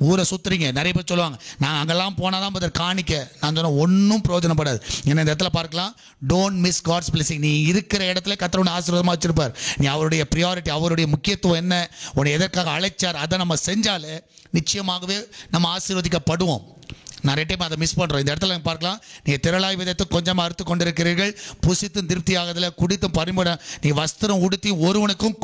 ஊரை சுற்றுறீங்க, நிறைய பேர் சொல்லுவாங்க நான் அங்கெல்லாம் போனால் தான் பதர் காணிக்க. நான் சொன்னேன் ஒன்றும் பிரயோஜனப்படாது. ஏன்னா இந்த இடத்துல பார்க்கலாம், டோன்ட் மிஸ் காட்ஸ் பிளெஸிங். நீ இருக்கிற இடத்துல கர்த்தர் உன்னை ஆசீர்வாதமாக வச்சிருப்பார். நீ அவருடைய ப்ரியாரிட்டி, அவருடைய முக்கியத்துவம் என்ன, உன்னை எதற்காக அழைச்சார், அதை நம்ம செஞ்சாலே நிச்சயமாகவே நம்ம ஆசீர்வதிக்கப்படுவோம். நிறைய டைம் அதை மிஸ் பண்ணுறோம். இந்த இடத்துல பார்க்கலாம், நீங்கள் திரளாய் விதைத்து கொஞ்சமாக அறுத்து கொண்டிருக்கிறீர்கள், புசித்தும் திருப்தி ஆகுதில்லை, குடித்தும் பரிமுட, நீ வஸ்திரம் உடுத்தி ஒருவனுக்கும்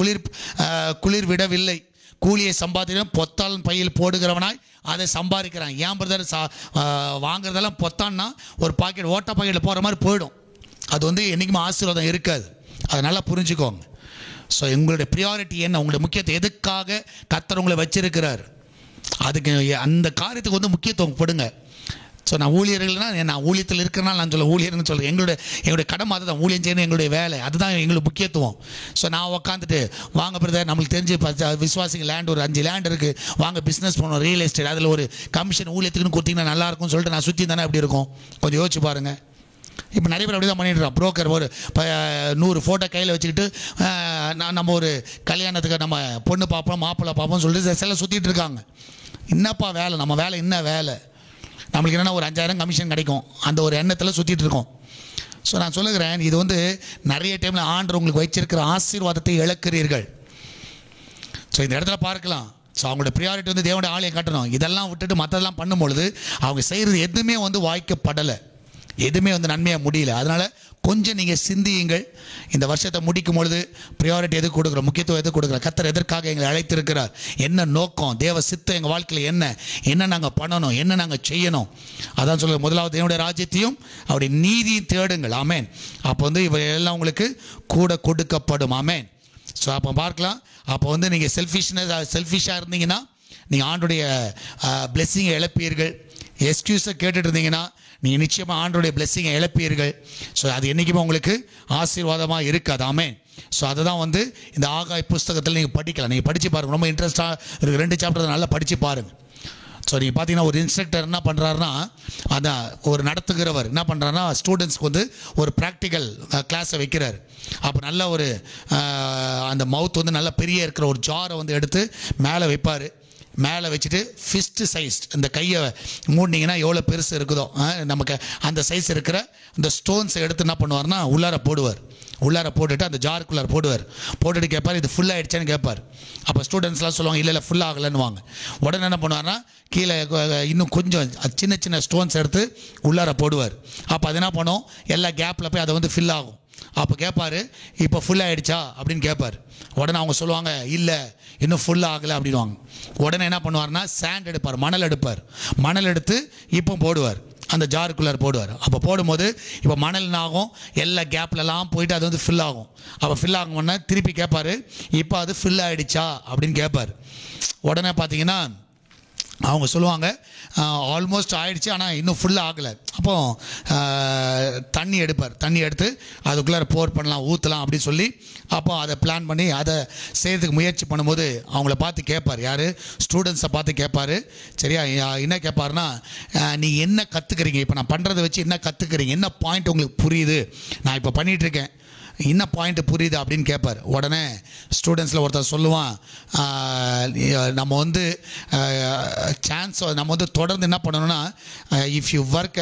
குளிர் விடவில்லை, கூலியை சம்பாதிக்கிறவன் பொத்தால் பையில் போடுகிறவனாய் அதை சம்பாதிக்கிறான். ஏன் பிரதர் வாங்குறதெல்லாம் பொத்தான்னா ஒரு பாக்கெட் ஓட்ட பாக்கெட்டில் போகிற மாதிரி போயிடும், அது வந்து என்றைக்குமே ஆசீர்வாதம் இருக்காது. அதை நல்லா புரிஞ்சுக்கோங்க. ஸோ உங்களுடைய ப்ரியாரிட்டி என்ன, உங்களுடைய முக்கியத்துவம் எதுக்காக கர்த்தர் உங்களை வச்சிருக்கிறார், அதுக்கு அந்த காரியத்துக்கு வந்து முக்கியத்துவம் கொடுங்க. ஸோ நான் ஊழியர்கள்னா நான் ஊழியத்தில் இருக்கிறனால நான் சொல்ல ஊழியர்னு சொல்கிறேன். எங்களுடைய கடமை அதுதான், ஊழியம் செய்யணும் எங்களுடைய வேலை, அதுதான் எங்களுக்கு முக்கியத்துவம். ஸோ நான் உட்காந்துட்டு வாங்க பிரதர் நம்மளுக்கு தெரிஞ்சு விசுவாசிங்க லேண்ட் ஒரு 5 லேண்ட் இருக்குது, வாங்க பிஸ்னஸ் பண்ணணும் ரியல் எஸ்டேட், அதில் ஒரு கமிஷன் ஊழியத்துக்குன்னு கொடுத்தீங்கன்னா நல்லாயிருக்கும்னு சொல்லிட்டு நான் சுற்றி தானே அப்படி இருக்கும். கொஞ்சம் யோசிச்சு பாருங்கள். இப்போ நிறைய பேர் அப்படி தான் பண்ணிடுறோம். புரோக்கர் ஒரு 100 ஃபோட்டோ கையில் வச்சுக்கிட்டு நம்ம ஒரு கல்யாணத்துக்கு நம்ம பொண்ணு பார்ப்போம் மாப்பிள்ளை பார்ப்போம் சொல்லிட்டு சில சுற்றிட்டு இருக்காங்க. என்னப்பா வேலை, நம்ம வேலை என்ன வேலை, நம்மளுக்கு என்னென்னா ஒரு 5000 கமிஷன் கிடைக்கும், அந்த ஒரு எண்ணத்தில் சுற்றிட்டு இருக்கோம். ஸோ நான் சொல்லுகிறேன், இது வந்து நிறைய டைமில் ஆண்டவர் உங்களுக்கு வச்சிருக்கிற ஆசீர்வாதத்தை இழக்கிறீர்கள். ஸோ இந்த இடத்துல பார்க்கலாம், ஸோ அவங்களோட ப்ரியாரிட்டி வந்து தேவனுடைய ஆலயம் கட்டணும், இதெல்லாம் விட்டுட்டு மற்றதெல்லாம் பண்ணும்பொழுது அவங்க செய்கிறது எதுவுமே வந்து வாய்க்கப்படலை, எதுவுமே வந்து நன்மையாக முடியல. அதனால் கொஞ்சம் நீங்கள் சிந்தியுங்கள். இந்த வருஷத்தை முடிக்கும் பொழுது ப்ரியாரிட்டி எதுக்கு கொடுக்குறோம், முக்கியத்துவம் எதுக்கு கொடுக்குறோம், கர்த்தர் எதற்காக எங்களை அழைத்திருக்கிறார், என்ன நோக்கம், தேவ சித்தம் எங்கள் வாழ்க்கையில் என்ன நாங்கள் பண்ணணும், என்ன நாங்கள் செய்யணும். அதான் சொல்லுங்கள், முதலாவது என்னுடைய ராஜ்யத்தையும் அவருடைய நீதியும் தேடுங்கள். ஆமேன். அப்போ வந்து இவை எல்லாம் உங்களுக்கு கூட கொடுக்கப்படும். ஆமேன். ஸோ அப்போ பார்க்கலாம், அப்போ வந்து நீங்கள் செல்ஃபிஷாக இருந்தீங்கன்னா நீங்கள் ஆண்டுடைய பிளெஸ்ஸிங்கை இழப்பீர்கள். எக்ஸ்கியூஸை கேட்டுட்டு இருந்தீங்கன்னா நீங்கள் நிச்சயமாக ஆண்டோடைய பிளெஸ்ஸிங்கை இழப்பீர்கள். ஸோ அது என்றைக்குமே உங்களுக்கு ஆசீர்வாதமாக இருக்காது. ஆமென். ஸோ அதை தான் வந்து இந்த ஆகாய் புஸ்தகத்தில் நீங்கள் படிக்கலாம், நீங்கள் படித்து பாருங்கள், ரொம்ப இன்ட்ரெஸ்ட்டாக இருக்குது. 2 சாப்டர் நல்லா படித்து பாருங்கள். ஸோ நீங்கள் பார்த்தீங்கன்னா ஒரு இன்ஸ்ட்ரக்டர் என்ன பண்ணுறாருன்னா, அதான் ஒரு நடத்துகிறவர் என்ன பண்ணுறாருன்னா ஸ்டூடெண்ட்ஸ்க்கு வந்து ஒரு ப்ராக்டிக்கல் கிளாஸை வைக்கிறார். அப்போ நல்ல ஒரு அந்த மவுத் வந்து நல்ல பெரிய இருக்கிற ஒரு ஜாரை வந்து எடுத்து மேலே வைப்பார். மேலே வச்சுட்டு ஃபிஸ்ட்டு சைஸ், இந்த கையை மூடினீங்கன்னா எவ்வளோ பெருசு இருக்குதோ நமக்கு அந்த சைஸ் இருக்கிற இந்த ஸ்டோன்ஸை எடுத்து என்ன பண்ணுவார்னா உள்ளார போடுவார். உள்ளார போட்டுட்டு அந்த ஜாருக்குள்ளார போட்டுட்டு கேட்பார், இது ஃபுல் ஆகிடுச்சான்னு கேட்பார். அப்போ ஸ்டூடெண்ட்ஸ்லாம் சொல்லுவாங்க இல்லை ஃபுல் ஆகலைன்னுவாங்க. உடனே என்ன பண்ணுவார்னா கீழே இன்னும் கொஞ்சம் சின்ன சின்ன ஸ்டோன்ஸ் எடுத்து உள்ளார போடுவார். அப்போ அது என்ன பண்ணும், எல்லா கேப்பில் போய் அதை வந்து ஃபில் ஆகும். அப்போ கேட்பாரு, இப்போ ஃபுல் ஆகிடுச்சா அப்படின்னு கேட்பார். உடனே அவங்க சொல்லுவாங்க, இல்லை இன்னும் ஃபுல் ஆகலை அப்படின்வாங்க. உடனே என்ன பண்ணுவார்னா சாண்ட் எடுப்பார், மணல் எடுப்பார். மணல் எடுத்து இப்போ போடுவார், அந்த ஜாருக்குள்ளார போடுவார். அப்போ போடும்போது இப்போ மணல் ஆகும், எல்லா கேப்லலாம் போயிட்டு அது வந்து ஃபில் ஆகும். அப்போ ஃபில் ஆகும்னா திருப்பி கேட்பார், இப்போ அது ஃபில் ஆகிடுச்சா அப்படின்னு கேட்பார். உடனே பார்த்தீங்கன்னா அவங்க சொல்லுவாங்க, ஆல்மோஸ்ட் ஆகிடுச்சு, ஆனால் இன்னும் ஃபுல்லாக ஆகலை. அப்போது தண்ணி எடுப்பார். தண்ணி எடுத்து அதுக்குள்ளார போர் பண்ணலாம், ஊற்றலாம் அப்படின்னு சொல்லி அப்போ அதை பிளான் பண்ணி அதை செய்கிறதுக்கு முயற்சி பண்ணும்போது அவங்கள பார்த்து கேட்பார். யார்? ஸ்டூடெண்ட்ஸை பார்த்து கேட்பார். சரியா? என்ன கேட்பாருன்னா, நீங்கள் என்ன கற்றுக்குறீங்க, இப்போ நான் பண்ணுறதை வச்சு என்ன கற்றுக்குறீங்க, என்ன பாயிண்ட் உங்களுக்கு புரியுது, நான் இப்போ பண்ணிகிட்ருக்கேன், என்ன பாயிண்ட் புரியுது அப்படின்னு கேட்பார். உடனே ஸ்டூடெண்ட்ஸில் ஒருத்தர் சொல்லுவான், நம்ம வந்து சான்ஸ் நம்ம வந்து தொடர்ந்து என்ன பண்ணணும்னா, இஃப் யூ ஒர்க்,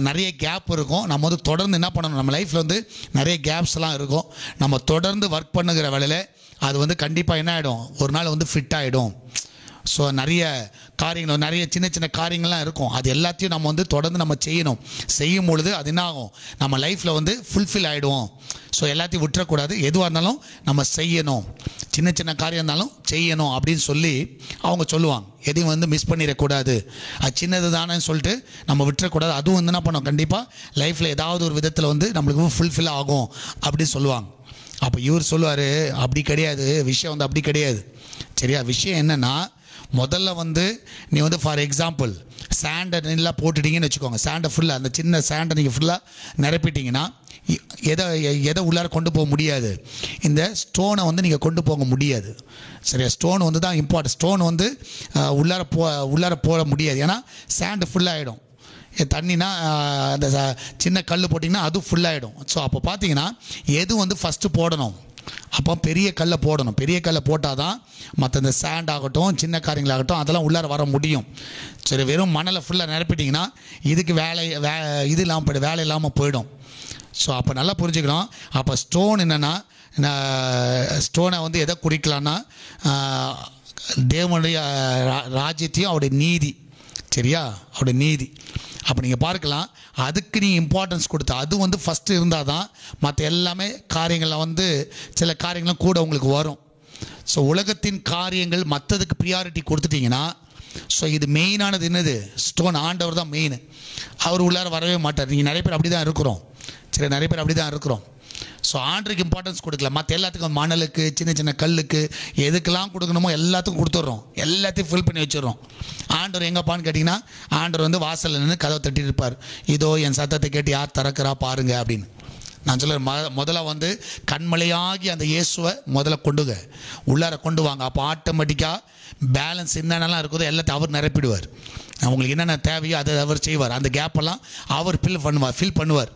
நிறைய கேப் இருக்கும், நம்ம வந்து தொடர்ந்து என்ன பண்ணணும், நம்ம லைஃப்பில் வந்து நிறைய கேப்ஸ்லாம் இருக்கும், நம்ம தொடர்ந்து ஒர்க் பண்ணுகிற வேலையில் அது வந்து கண்டிப்பாக என்ன ஆகிடும், ஒரு நாள் வந்து ஃபிட் ஆகிடும். ஸோ நிறைய காரியங்கள், நிறைய சின்ன சின்ன காரியங்கள்லாம் இருக்கும், அது எல்லாத்தையும் நம்ம வந்து தொடர்ந்து நம்ம செய்யணும். செய்யும் பொழுது அது என்ன ஆகும், நம்ம லைஃப்பில் வந்து ஃபுல்ஃபில் ஆகிடுவோம். ஸோ எல்லாத்தையும் விட்டுறக்கூடாது, எதுவாக இருந்தாலும் நம்ம செய்யணும், சின்ன சின்ன காரியம் இருந்தாலும் செய்யணும் அப்படின்னு சொல்லி அவங்க சொல்லுவாங்க. எதையும் வந்து மிஸ் பண்ணிடக்கூடாது, அது சின்னது தானேன்னு சொல்லிட்டு நம்ம விட்டுறக்கூடாது. அதுவும் வந்து என்ன பண்ணோம், கண்டிப்பாக லைஃப்பில் ஏதாவது ஒரு விதத்தில் வந்து நம்மளுக்கு ஃபுல்ஃபில் ஆகும் அப்படின்னு சொல்லுவாங்க. அப்போ இவர் சொல்லுவார், அப்படி கிடையாது, விஷயம் வந்து அப்படி கிடையாது. சரியா? விஷயம் என்னென்னா, முதல்ல வந்து நீ வந்து ஃபார் எக்ஸாம்பிள் சாண்டை நல்லா போட்டுட்டீங்கன்னு வச்சுக்கோங்க, சாண்டை ஃபுல்லாக, அந்த சின்ன சாண்டை நீங்கள் ஃபுல்லாக நிரப்பிட்டீங்கன்னா எதை உள்ளார கொண்டு போக முடியாது, இந்த ஸ்டோனை வந்து நீங்கள் கொண்டு போக முடியாது. சரியா? ஸ்டோன் வந்து தான் இம்பார்ட்டன்ட். ஸ்டோன் வந்து உள்ளார போட முடியாது, ஏன்னா சாண்டு ஃபுல்லாகிடும். தண்ணினா அந்த சின்ன கல் போட்டிங்கன்னா அது ஃபுல்லாகிடும். ஸோ அப்போ பார்த்தீங்கன்னா எது வந்து ஃபஸ்ட்டு போடணும், அப்போ பெரிய கல்லை போடணும். பெரிய கல்லை போட்டால் தான் மற்ற இந்த சாண்ட் ஆகட்டும், சின்ன காரியங்களாகட்டும், அதெல்லாம் உள்ளார வர முடியும். சரி, வெறும் மணலை ஃபுல்லாக நிரப்பிட்டிங்கன்னா இதுக்கு இது இல்லாமல் வேலை இல்லாமல் போயிடும். ஸோ அப்போ நல்லா புரிஞ்சுக்கணும். அப்போ ஸ்டோன் என்னென்னா, ஸ்டோனை வந்து எதை குறிக்கலான்னா, தேவனுடைய ராஜ்யத்தையும் அவருடைய நீதி. சரியா? அவருடைய நீதி. அப்போ நீங்கள் பார்க்கலாம், அதுக்கு நீ இம்பார்ட்டன்ஸ் கொடுத்தா, அது வந்து ஃபஸ்ட்டு இருந்தால் தான் மற்ற எல்லாமே காரியங்களில் வந்து சில காரியங்களும் கூட உங்களுக்கு வரும். ஸோ உலகத்தின் காரியங்கள் மற்றதுக்கு ப்ரியாரிட்டி கொடுத்துட்டிங்கன்னா, ஸோ இது மெயினானது என்னது, ஸ்டோன். ஆண்டவர் தான் மெயின், அவர் உள்ளார வரவே மாட்டார். நீங்கள் நிறைய பேர் அப்படி தான் இருக்கிறோம். சரி, நிறைய பேர் அப்படி தான் இருக்கிறோம். ஸோ ஆண்டருக்கு இம்பார்ட்டன்ஸ் கொடுக்கல, மற்ற எல்லாத்துக்கும், மணலுக்கு, சின்ன சின்ன கல்லுக்கு, எதுக்கெல்லாம் கொடுக்கணுமோ எல்லாத்துக்கும் கொடுத்துட்றோம், எல்லாத்தையும் ஃபில் பண்ணி வச்சிடறோம். ஆண்டவர் எங்கப்பான்னு கேட்டிங்கன்னா, ஆண்டவர் வந்து வாசலில் நின்று கதவை தட்டிட்டு இருப்பார், இதோ என் சத்தத்தை கேட்டு யார் திறக்கிறா பாருங்க அப்படின்னு. நான் சொல்ல முதல்ல வந்து கண்மலையாகி அந்த இயேசுவை முதல்ல உள்ளார கொண்டு வாங்க. அப்போ ஆட்டோமேட்டிக்காக பேலன்ஸ் என்னென்னலாம் இருக்குதோ எல்லாத்தையும் அவர் நிரப்பிடுவார். அவங்களுக்கு என்னென்ன தேவையோ அதை அவர் செய்வார். அந்த கேப்பெல்லாம் அவர் ஃபில் பண்ணுவார்.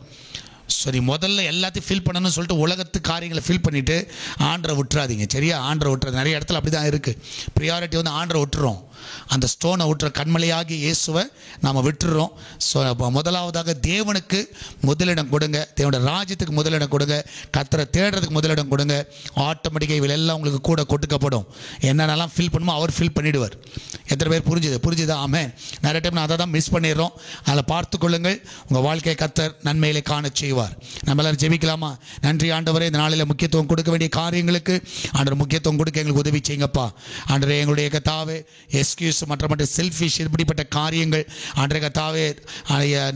சரி, முதல்ல எல்லாத்தையும் ஃபில் பண்ணணும்னு சொல்லிட்டு உலகத்து காரியங்களை ஃபில் பண்ணிவிட்டு ஆண்டரை விட்டுறாதீங்க. சரியா? ஆண்டரை விட்டுறது நிறைய இடத்துல அப்படி தான் இருக்குது. ப்ரியாரிட்டி வந்து ஆண்டரை விட்டுறோம், அந்த ஸ்டோனை விட்டுற கண்மலையாகி இயேசுவை நாம் விட்டுறோம். ஸோ முதலாவதாக தேவனுக்கு முதலிடம் கொடுங்க, தேவனுடைய ராஜ்யத்துக்கு முதலிடம் கொடுங்க, கர்த்தரை தேடுறதுக்கு முதலிடம் கொடுங்க. ஆட்டோமேட்டிக்காக இவள் எல்லாம் உங்களுக்கு கூட கொடுக்கப்படும். என்னென்னலாம் ஃபில் பண்ணுமோ அவர் ஃபில் பண்ணிவிடுவார். எத்தனை பேர் புரிஞ்சுதா? ஆமென். நிறைய டைம் நான் அதை தான் மிஸ் பண்ணிடுறோம். அதில் பார்த்து கொள்ளுங்கள், உங்கள் வாழ்க்கையை கர்த்தர் நன்மையிலே காண செய்வார். நம்ம எல்லாரும் ஜெபிக்கலாமா? நன்றி ஆண்டவரே, இந்த நாளில் முக்கியத்துவம் கொடுக்க வேண்டிய காரியங்களுக்கு ஆண்டவர் முக்கியத்துவம் கொடுக்க எங்களுக்கு உதவி செய்யுங்கப்பா. ஆண்டவரே, எங்களுடைய கர்த்தாவே, எக்ஸ்கியூஸ் மற்ற செல்ஃபிஷ் இப்படிப்பட்ட காரியங்கள் ஆண்டவரே கர்த்தாவே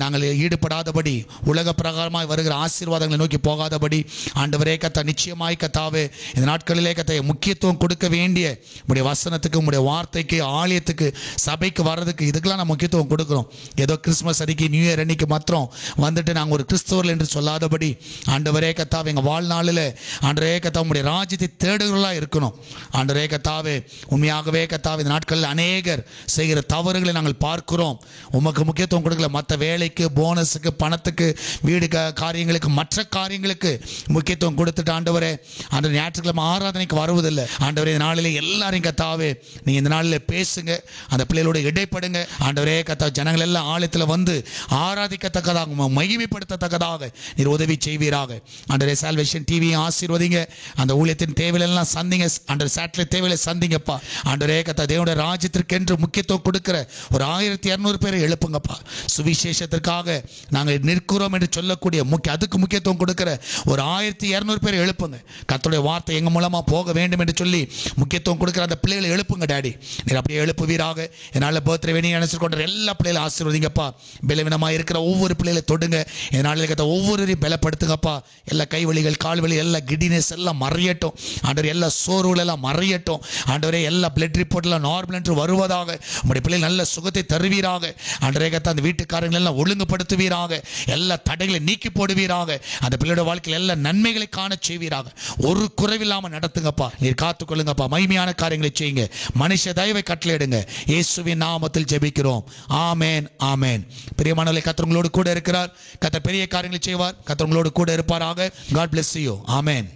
நாங்கள் ஈடுபடாதபடி, உலக பிரகாரமாய் வருகிற ஆசீர்வாதங்களை நோக்கி போகாதபடி ஆண்டவரே கர்த்தர் நிச்சயமாய் கர்த்தாவே இந்த நாட்களிலே கர்த்தாவே முக்கியத்துவம் கொடுக்க வேண்டிய உடைய வசனத்துக்கு, உடைய வார்த்தைக்கு, ஆலயத்துக்கு, சபைக்கு வர்றதுக்கு, இதுக்கெல்லாம் நான் முக்கியத்துவம் கொடுக்குறோம். ஏதோ கிறிஸ்மஸ் அன்னைக்கு, நியூ இயர் அன்னைக்கு மாத்திரம் வந்துட்டு நாங்கள் ஒரு கிறிஸ்தவர்கள் என்று சொல்லாதபடி ஆண்டவரே கர்த்தாவே எங்கள் வாழ்நாளில் ஆண்டவரே கர்த்தாவே உடைய ராஜ்யத்தை தேடுகிறவர்களாக இருக்கணும். ஆண்டவரே கர்த்தாவே உண்மையாகவே கர்த்தாவே இந்த நாட்களில் அநேகர் செய்கிற தவறுகளை நாங்கள் பார்க்கிறோம். உமக்கு முக்கியத்துவம் கொடுக்கல, மற்ற வேலைக்கு, போனஸுக்கு, பணத்துக்கு, வீடு காரியங்களுக்கு, மற்ற காரியங்களுக்கு முக்கியத்துவம் கொடுத்துட்டு ஆண்டவரே அந்த ஞாயிற்றுக்கிழமை ஆராதனைக்கு வருவதில்லை. ஆண்டவரே இந்த நாளிலே எல்லாரையும் கர்த்தாவே நீங்கள் இந்த நாளில் பேசுங்க, அந்த பிள்ளைகளோட இடைப்படுங்க. ஆண்டவரே கர்த்தாவே ஜனங்கள் எல்லாம் ஆலயத்தில் வந்து ஆராதிக்கத்தக்கதாக, மகிமைப்படுத்தத்தக்கதாக நீர் உதவி செய்வீராக. ஆண்டவரே சால்வேஷன் டிவியை ஆசீர்வதிங்க, அந்த ஊழியத்தின் தேவையெல்லாம் சந்திங்க, ஆண்டவரே சேட்டலைட் தேவையை சந்திங்கப்பா. ஆண்டவரே கர்த்தாவே தேவனுடைய ராஜ்யத்தை சுவிசேஷத்திற்கென்று முக்கியத்துவம் கொடுக்கிற ஒரு 1200 பேரை எழுப்புங்கப்பா. சுவிசேஷத்திற்காக நாங்கள் நிற்கிறோம் என்று சொல்லக்கூடிய அதுக்கு முக்கியத்துவம் கொடுக்கிற ஒரு 1200 பேரை எழுப்புங்க. கர்த்தருடைய வார்த்தை எங்கள் மூலமாக போக வேண்டும் என்று சொல்லி முக்கியத்துவம் கொடுக்கிற அந்த பிள்ளைகளை எழுப்புங்க டாடி. நீர் அப்படியே எழுப்புவீராக. என்னால் பர்த்டே வேணி நினைச்சு கொண்ட எல்லா பிள்ளைகளை ஆசீர்வதிங்கப்பா. பலவீனமாக இருக்கிற ஒவ்வொரு பிள்ளைகளை தொடுங்க. என்னால் இருக்கிற ஒவ்வொருவரையும் பலப்படுத்துங்கப்பா. எல்லா கைவலிகள் கால்வலி எல்லா கிடினஸ் எல்லாம் மறையட்டும் ஆண்டவரே. எல்லா சோர்வுகள் எல்லாம் மறையட்டும் ஆண்டவரே. எல்லா பிளட் ரிப்போர்ட் எல்லாம் நார்மல் என்று வருவதாக. உங்களுடைய பிள்ளைகள் நல்ல சுகத்தை தருவீராக ஆண்டவரே. அந்த வீட்டுக்காரங்கள் எல்லாம் ஒழுங்குபடுத்துவீராக. எல்லா தடைகளை நீக்கி போடுவீராக. அந்த பிள்ளையோட வாழ்க்கையில் எல்லா நன்மைகளை காண செய்வீராக. ஒரு குறைவில்லாமல் நடத்துங்கப்பா. நீர் காத்துக்கொள்ளுங்கப்பா. மகிமையான காரியங்களை செய்யுங்க. மனுஷ தயவை கட்டளையிடுங்க. இயேசுவின் நாமத்தில் ஜெபிக்கிறோம். ஆமென் ஆமென். பிரியமானவர்களே, கர்த்தர் உங்களோடு கூட இருக்கிறார். கர்த்தர் பெரிய காரியங்களை செய்வார். கர்த்தர் உங்களோடு கூட இருப்பாராக. God bless you. ஆமென்.